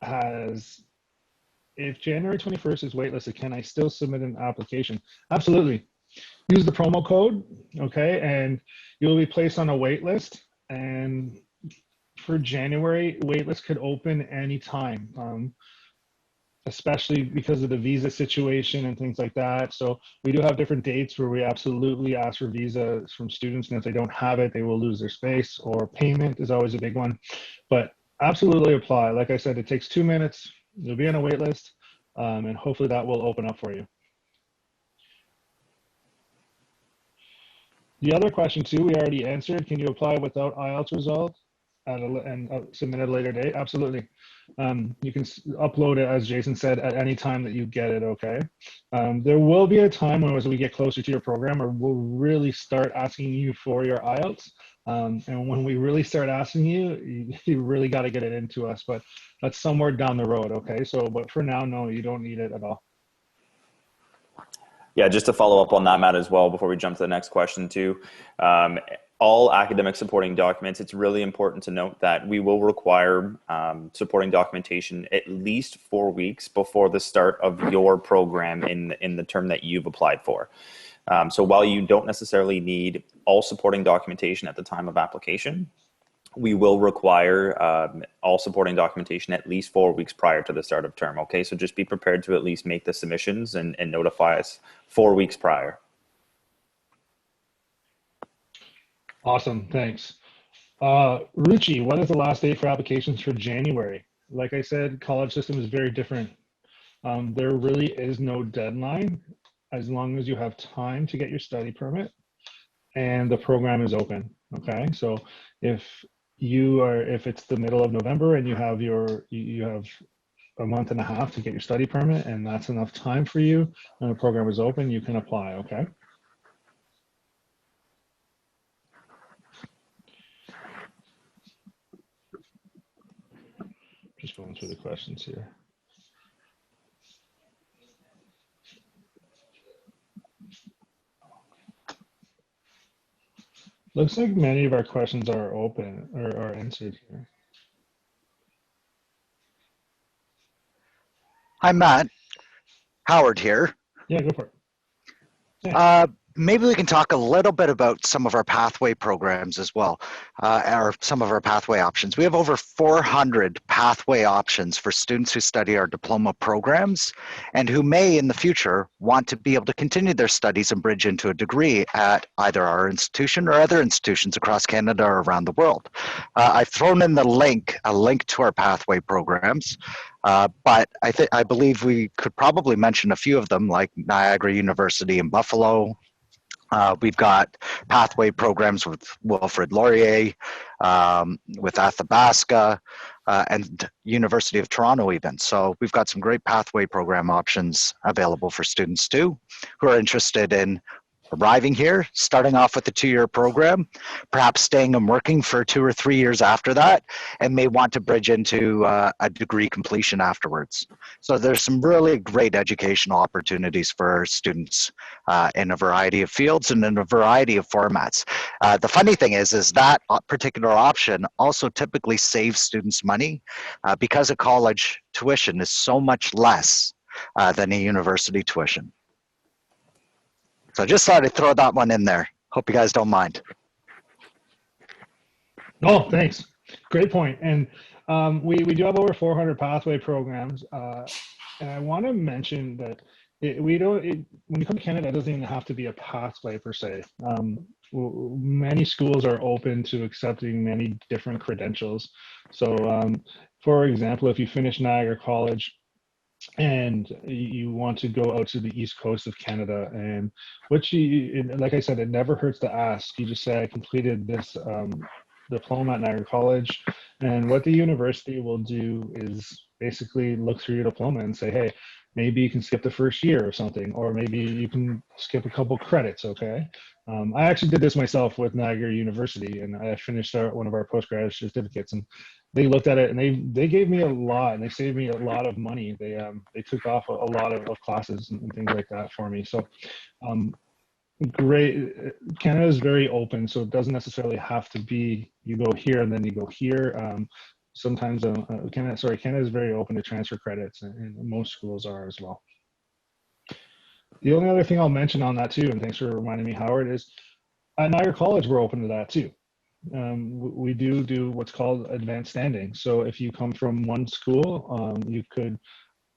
has, if January 21st is waitlisted, can I still submit an application? Absolutely. Use the promo code, okay, and you'll be placed on a wait list. And for January, waitlist could open anytime, especially because of the visa situation and things like that. So we do have different dates where we absolutely ask for visas from students, and if they don't have it, they will lose their space, or payment is always a big one. But absolutely apply. Like I said, it takes 2 minutes. You'll be on a wait list, and hopefully that will open up for you. The other question too, we already answered. Can you apply without Ielts result and submit at a later date? Absolutely. You can upload it, as Jason said, at any time that you get it, okay? There will be a time when, as we get closer to your program, where we'll really start asking you for your Ielts. And when we really start asking you, you really got to get it into us, but that's somewhere down the road, okay? So, but for now, no, you don't need it at all. Yeah, just to follow up on that, Matt, as well, before we jump to the next question too. All academic supporting documents, it's really important to note that we will require supporting documentation at least 4 weeks before the start of your program in the term that you've applied for. So while you don't necessarily need all supporting documentation at the time of application, we will require all supporting documentation at least 4 weeks prior to the start of term. Okay, so just be prepared to at least make the submissions and notify us 4 weeks prior. Awesome, thanks. Ruchi, what is the last date for applications for January? Like I said, college system is very different. There really is no deadline as long as you have time to get your study permit and the program is open. Okay, so if it's the middle of November and you have a month and a half to get your study permit, and that's enough time for you and the program is open, you can apply. Okay. Just going through the questions here. Looks like many of our questions are open or are answered here. Hi, Matt. Howard here. Yeah, go for it. Yeah. Maybe we can talk a little bit about some of our pathway programs as well, or some of our pathway options. We have over 400 pathway options for students who study our diploma programs and who may in the future want to be able to continue their studies and bridge into a degree at either our institution or other institutions across Canada or around the world. I've thrown in a link to our pathway programs. But I believe we could probably mention a few of them, like Niagara University in Buffalo. We've got pathway programs with Wilfrid Laurier, with Athabasca, and University of Toronto even. So we've got some great pathway program options available for students too, who are interested in arriving here, starting off with a 2-year program, perhaps staying and working for 2 or 3 years after that, and may want to bridge into a degree completion afterwards. So there's some really great educational opportunities for students in a variety of fields and in a variety of formats. The funny thing is that particular option also typically saves students money because a college tuition is so much less than a university tuition. So I just thought I'd throw that one in there. Hope you guys don't mind. Oh, thanks. Great point. And we do have over 400 pathway programs. And I want to mention that when you come to Canada, it doesn't even have to be a pathway per se. Many schools are open to accepting many different credentials. So for example, if you finish Niagara College, and you want to go out to the east coast of Canada, and like I said, it never hurts to ask. You just say, I completed this diploma at Niagara College, and what the university will do is basically look through your diploma and say, hey, maybe you can skip the first year or something, or maybe you can skip a couple credits, okay? I actually did this myself with Niagara University, and I finished one of our postgraduate certificates, and they looked at it and they gave me a lot, and they saved me a lot of money. They took off a lot of classes and things like that for me. So great. Canada is very open, so it doesn't necessarily have to be you go here and then you go here. sometimes Canada is very open to transfer credits, and most schools are as well. The only other thing I'll mention on that too, and thanks for reminding me, Howard, is at Niagara College we're open to that too. We do what's called advanced standing. So if you come from one school, you could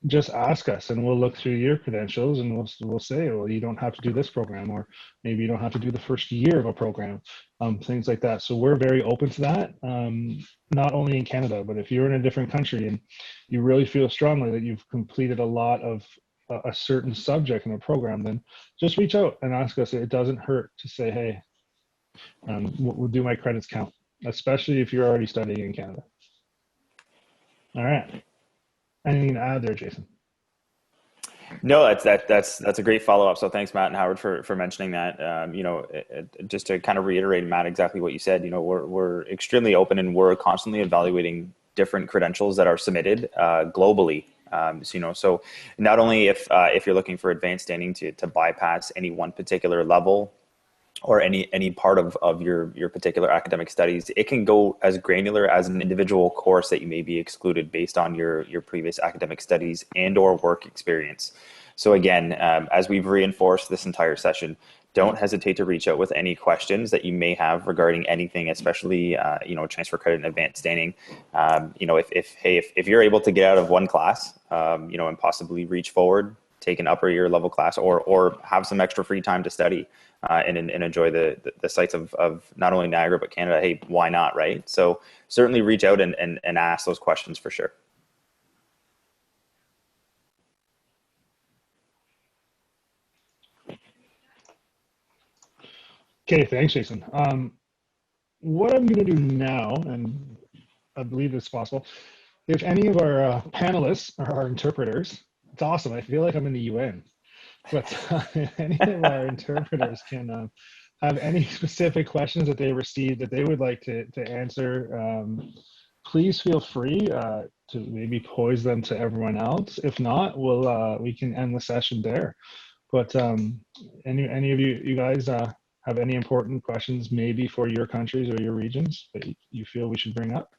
just ask us and we'll look through your credentials and we'll say, well, you don't have to do this program, or maybe you don't have to do the first year of a program, things like that. So we're very open to that, not only in Canada, but if you're in a different country and you really feel strongly that you've completed a lot of a certain subject in a program, then just reach out and ask us. It doesn't hurt to say, hey, we'll do my credits count, especially if you're already studying in Canada. All right. Anything to add there, Jason? No, that's a great follow-up. So thanks, Matt and Howard, for mentioning that. Just to kind of reiterate, Matt, exactly what you said. We're extremely open and we're constantly evaluating different credentials that are submitted globally. So not only if you're looking for advanced standing to bypass any one particular level or any part of your particular academic studies, it can go as granular as an individual course that you may be excluded based on your previous academic studies and or work experience. So again, as we've reinforced this entire session, don't hesitate to reach out with any questions that you may have regarding anything, especially transfer credit and advanced standing. If you're able to get out of one class, and possibly reach forward, take an upper year level class, or have some extra free time to study and enjoy the sights of not only Niagara but Canada, hey, why not, right? So certainly reach out and ask those questions for sure. Okay, thanks, Jason. What I'm going to do now, and I believe it's possible, if any of our panelists are our interpreters, it's awesome. I feel like I'm in the UN. But if any of our interpreters can have any specific questions that they received that they would like to answer, please feel free to maybe pose them to everyone else. If not, we can end the session there. But any of you guys have any important questions maybe for your countries or your regions that you feel we should bring up?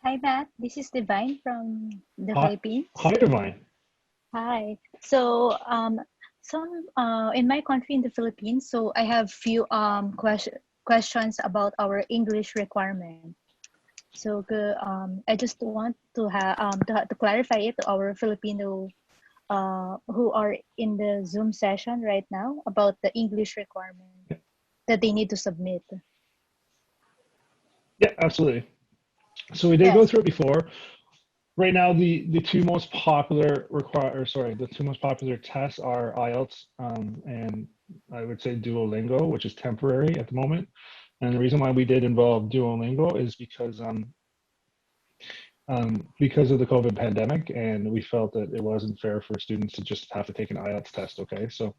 Hi, Matt. This is Divine from the Philippines. Hi, Divine. Hi. So, in my country, in the Philippines, so I have few questions about our English requirement. So, I just want to to clarify it to our Filipino who are in the Zoom session right now about the English requirement that they need to submit. Yeah, absolutely. So we did go through it before. Right now, the two most popular tests are Ielts and I would say Duolingo, which is temporary at the moment. And the reason why we did involve Duolingo is because of the COVID pandemic, and we felt that it wasn't fair for students to just have to take an IELTS test. Okay, so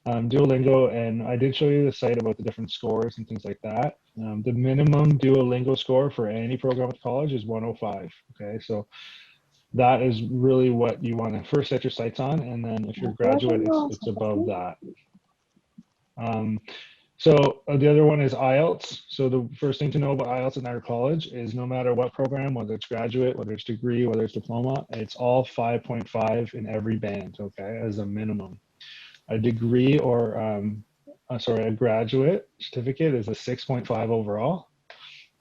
Duolingo, and I did show you the site about the different scores and things like that. The minimum Duolingo score for any program at college is 105. Okay, so that is really what you want to first set your sights on, and then if you're a graduate, it's above that. So the other one is Ielts. So the first thing to know about Ielts at Niagara College is no matter what program, whether it's graduate, whether it's degree, whether it's diploma, it's all 5.5 in every band, okay, as a minimum. A degree or, a graduate certificate is a 6.5 overall,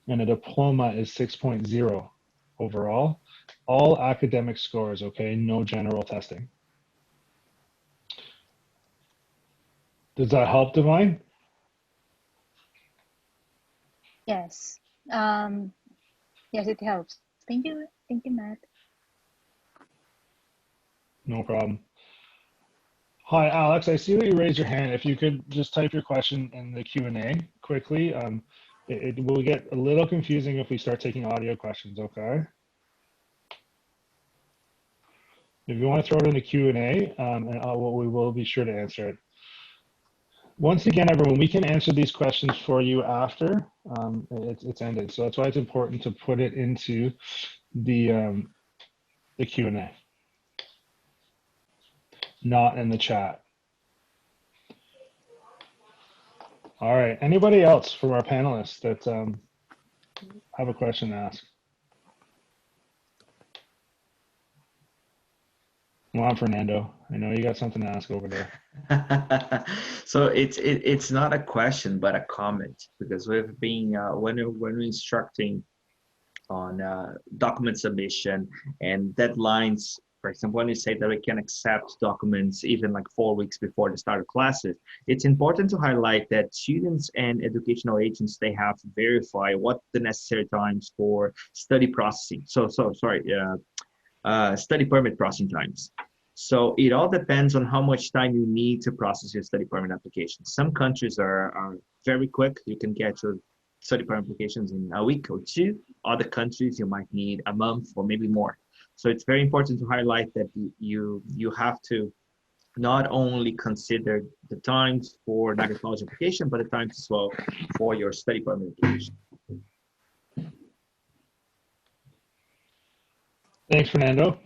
and a diploma is 6.0 overall. All academic scores, okay, no general testing. Does that help, Divine? Yes. Yes, it helps. Thank you, Matt. No problem. Hi, Alex. I see that you raised your hand. If you could just type your question in the Q&A quickly. It will get a little confusing if we start taking audio questions, okay? If you want to throw it in the Q&A, we will be sure to answer it. Once again, everyone, we can answer these questions for you after it's ended. So that's why it's important to put it into the Q&A, not in the chat. All right. Anybody else from our panelists that have a question to ask? Come on, Fernando. I know you got something to ask over there. So it's not a question but a comment, because we've been when we're instructing on document submission and deadlines. For example, when you say that we can accept documents even like 4 weeks before the start of classes, it's important to highlight that students and educational agents, they have to verify what the necessary times for study processing. Study permit processing times. So it all depends on how much time you need to process your study permit application. Some countries are very quick. You can get your study permit applications in a week or two. Other countries, you might need a month or maybe more. So it's very important to highlight that you have to not only consider the times for Niagara College application, but the times as well for your study permit application. Thanks, Fernando.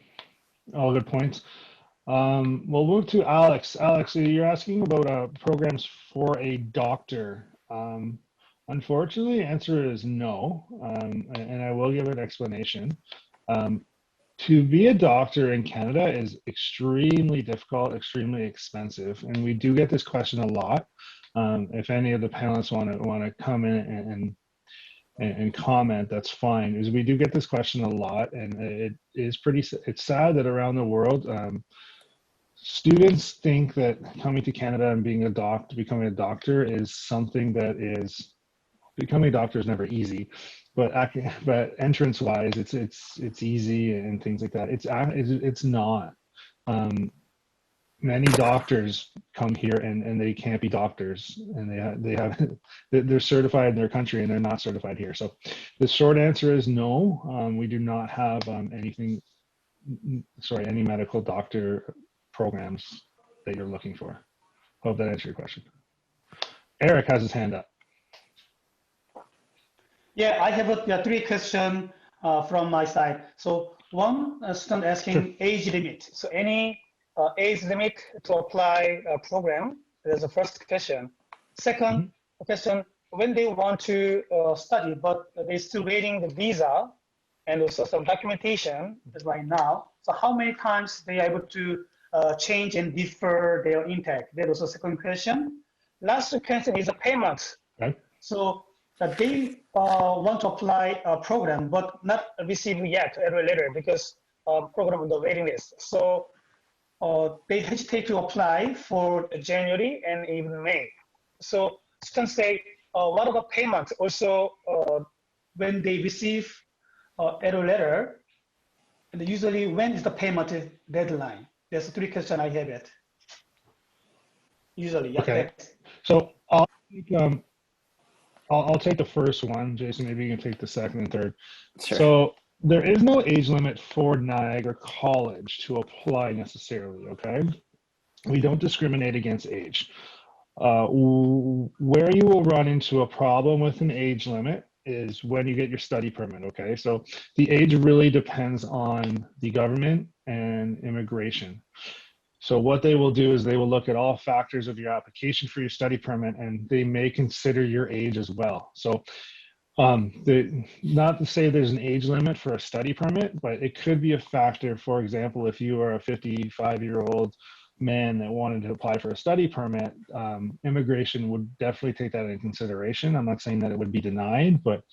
All good points. We'll move to Alex. Alex, you're asking about programs for a doctor. Unfortunately, the answer is no, and I will give an explanation. To be a doctor in Canada is extremely difficult, extremely expensive, and we do get this question a lot. If any of the panelists want to come in and comment, that's fine. Is we do get this question a lot, and it's sad that around the world, students think that coming to Canada and becoming a doctor is something that is. Becoming a doctor is never easy, but entrance wise, it's easy and things like that. It's not. Many doctors come here and they can't be doctors, and they're certified in their country and they're not certified here. So the short answer is no. We do not have any medical doctor programs that you're looking for. Hope that answered your question. Eric has his hand up. Yeah, I have three questions from my side. So one student asking age limit. So any age limit to apply a program? That's the first question. Second question, when they want to study, but they're still waiting the visa and also some documentation right now. So how many times they are able to change and defer their intake? That was the second question. Last question is a payment. Okay. So they want to apply a program, but not receive yet a letter because program on the waiting list. So they hesitate to apply for January and even May. So students say, what about payment? Also, when they receive error letter, and usually when is the payment deadline? There's three questions I have it. Usually, yeah. Okay. So I'll take the first one. Jason, maybe you can take the second and third. Sure. So there is no age limit for Niagara College to apply necessarily, okay? We don't discriminate against age. Where you will run into a problem with an age limit is when you get your study permit, okay? So the age really depends on the government and immigration. So what they will do is they will look at all factors of your application for your study permit, and they may consider your age as well. So not to say there's an age limit for a study permit, but it could be a factor. For example, if you are a 55-year-old man that wanted to apply for a study permit, immigration would definitely take that into consideration. I'm not saying that it would be denied, but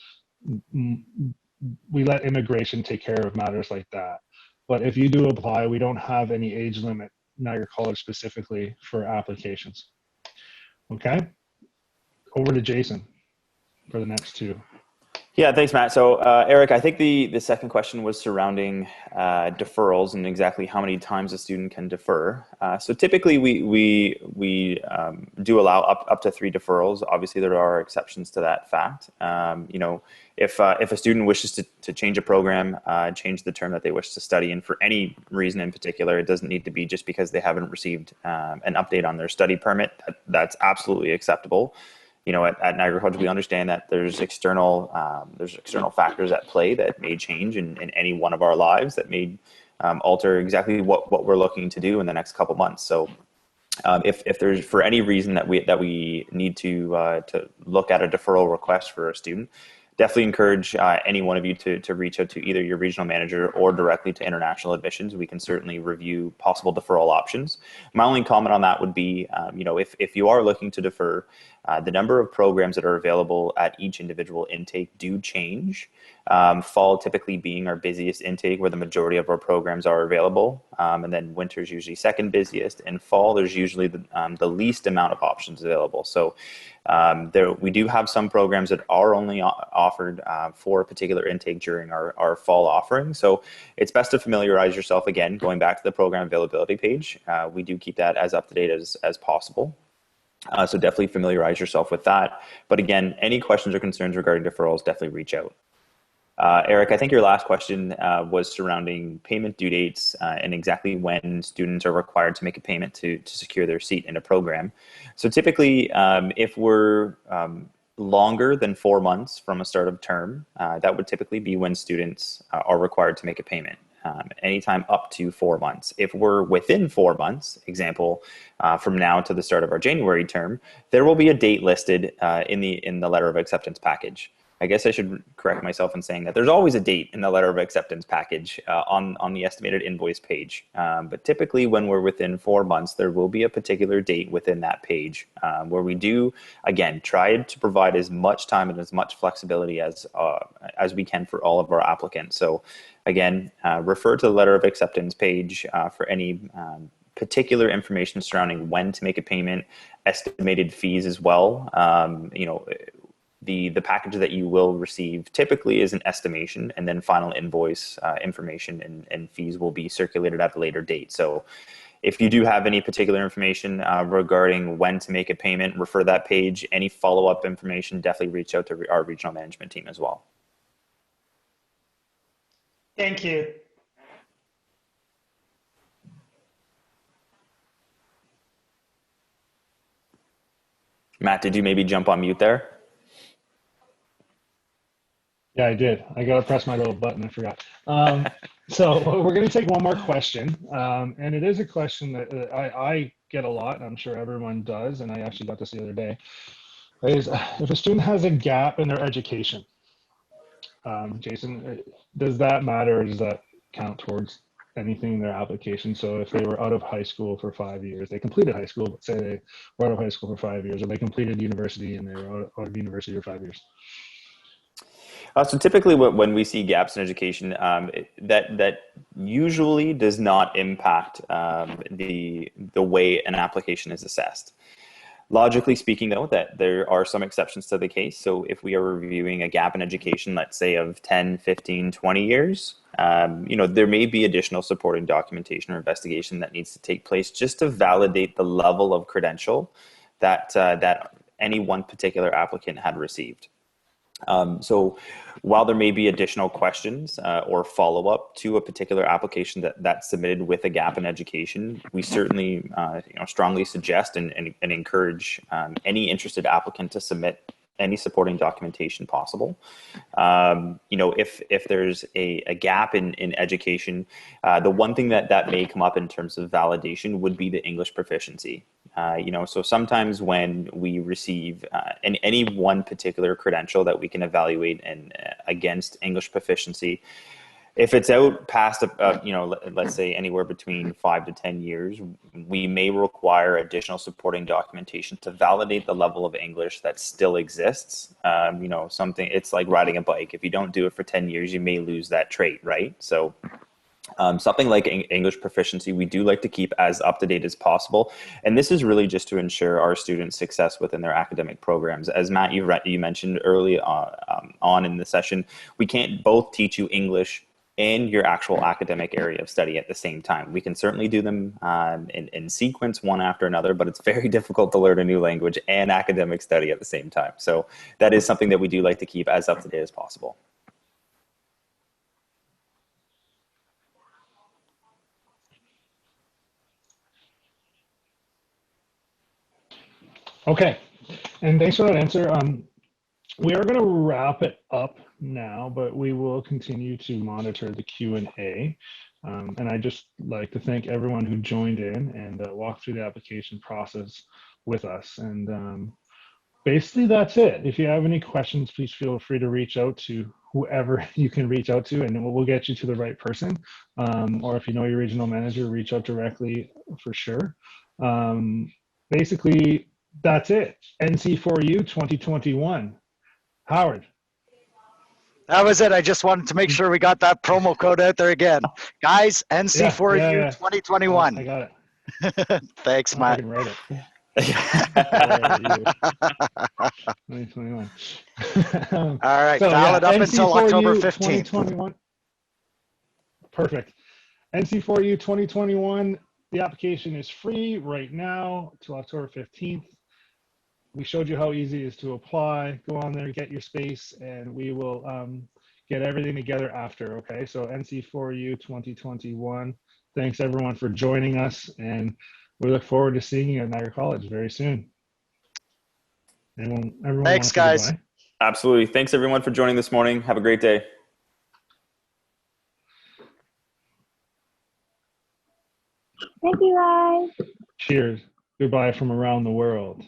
we let immigration take care of matters like that. But if you do apply, we don't have any age limit, Niagara College specifically, for applications. Okay, over to Jason for the next two. Yeah, thanks, Matt. So, Eric, I think the second question was surrounding deferrals and exactly how many times a student can defer. So typically, we do allow up to 3 deferrals. Obviously, there are exceptions to that fact. You know, if a student wishes to change a program, change the term that they wish to study in for any reason in particular, it doesn't need to be just because they haven't received an update on their study permit. That's absolutely acceptable. You know, at Niagara College, we understand that there's external factors at play that may change in any one of our lives that may alter exactly what we're looking to do in the next couple months. So, if there's for any reason that we need to look at a deferral request for a student, definitely encourage any one of you to reach out to either your regional manager or directly to international admissions. We can certainly review possible deferral options. My only comment on that would be, if you are looking to defer, the number of programs that are available at each individual intake do change. Fall typically being our busiest intake, where the majority of our programs are available, and then winter is usually second busiest. And fall, there's usually the least amount of options available. So we do have some programs that are only offered for a particular intake during our fall offering. So it's best to familiarize yourself, again, going back to the program availability page. We do keep that as up to date as possible. So definitely familiarize yourself with that. But again, any questions or concerns regarding deferrals, definitely reach out. Eric, I think your last question was surrounding payment due dates and exactly when students are required to make a payment to secure their seat in a program. So typically, if we're longer than 4 months from a start of term, that would typically be when students are required to make a payment. Anytime up to 4 months. If we're within 4 months, example, from now to the start of our January term, there will be a date listed in the letter of acceptance package. I guess I should correct myself in saying that there's always a date in the letter of acceptance package on the estimated invoice page. But typically when we're within 4 months, there will be a particular date within that page where we do, again, try to provide as much time and as much flexibility as we can for all of our applicants. So again, refer to the letter of acceptance page for any particular information surrounding when to make a payment, estimated fees as well. The package that you will receive typically is an estimation, and then final invoice information and fees will be circulated at a later date. So if you do have any particular information regarding when to make a payment, refer to that page. Any follow-up information, definitely reach out to our regional management team as well. Thank you. Matt, did you maybe jump on mute there? Yeah, I did. I got to press my little button. I forgot. So we're going to take one more question. And it is a question that I get a lot, and I'm sure everyone does, and I actually got this the other day, is if a student has a gap in their education, Jason, does that matter, or does that count towards anything in their application? So if they were out of high school for 5 years, they completed high school, but say they were out of high school for 5 years, or they completed university and they were out of university for 5 years. So typically when we see gaps in education, that usually does not impact the way an application is assessed. Logically speaking, though, that there are some exceptions to the case. So if we are reviewing a gap in education, let's say of 10, 15, 20 years, there may be additional supporting documentation or investigation that needs to take place just to validate the level of credential that any one particular applicant had received. So while there may be additional questions or follow-up to a particular application that's submitted with a gap in education, we certainly strongly suggest and encourage any interested applicant to submit any supporting documentation possible. If there's a gap in education, the one thing that may come up in terms of validation would be the English proficiency. So sometimes when we receive any one particular credential that we can evaluate against English proficiency, if it's out past, let's say anywhere between 5 to 10 years, we may require additional supporting documentation to validate the level of English that still exists. Something, it's like riding a bike. If you don't do it for 10 years, you may lose that trait, right? So something like English proficiency, we do like to keep as up to date as possible. And this is really just to ensure our students' success within their academic programs. As Matt, you mentioned early on in the session, we can't both teach you English and your actual academic area of study at the same time. We can certainly do them in sequence, one after another, but it's very difficult to learn a new language and academic study at the same time. So that is something that we do like to keep as up to date as possible. Okay, and thanks for that answer. We are going to wrap it up now, but we will continue to monitor the Q&A. And I'd just like to thank everyone who joined in and walked through the application process with us. And basically that's it. If you have any questions, please feel free to reach out to whoever you can reach out to, and we'll get you to the right person. Or if you know your regional manager, reach out directly for sure. Basically, that's it. NC4U 2021. Howard. That was it. I just wanted to make sure we got that promo code out there again. Guys, NC4U 2021. I got it. Thanks, Matt. I can write it. 2021. All right, valid up until October 15th. 2021. Perfect. NC4U 2021. The application is free right now till October 15th. We showed you how easy it is to apply. Go on there, get your space, and we will get everything together after, okay? So NC4U 2021. Thanks, everyone, for joining us, and we look forward to seeing you at Niagara College very soon. Everyone Thanks, guys. Goodbye? Absolutely. Thanks, everyone, for joining this morning. Have a great day. Thank you, guys. Cheers. Goodbye from around the world.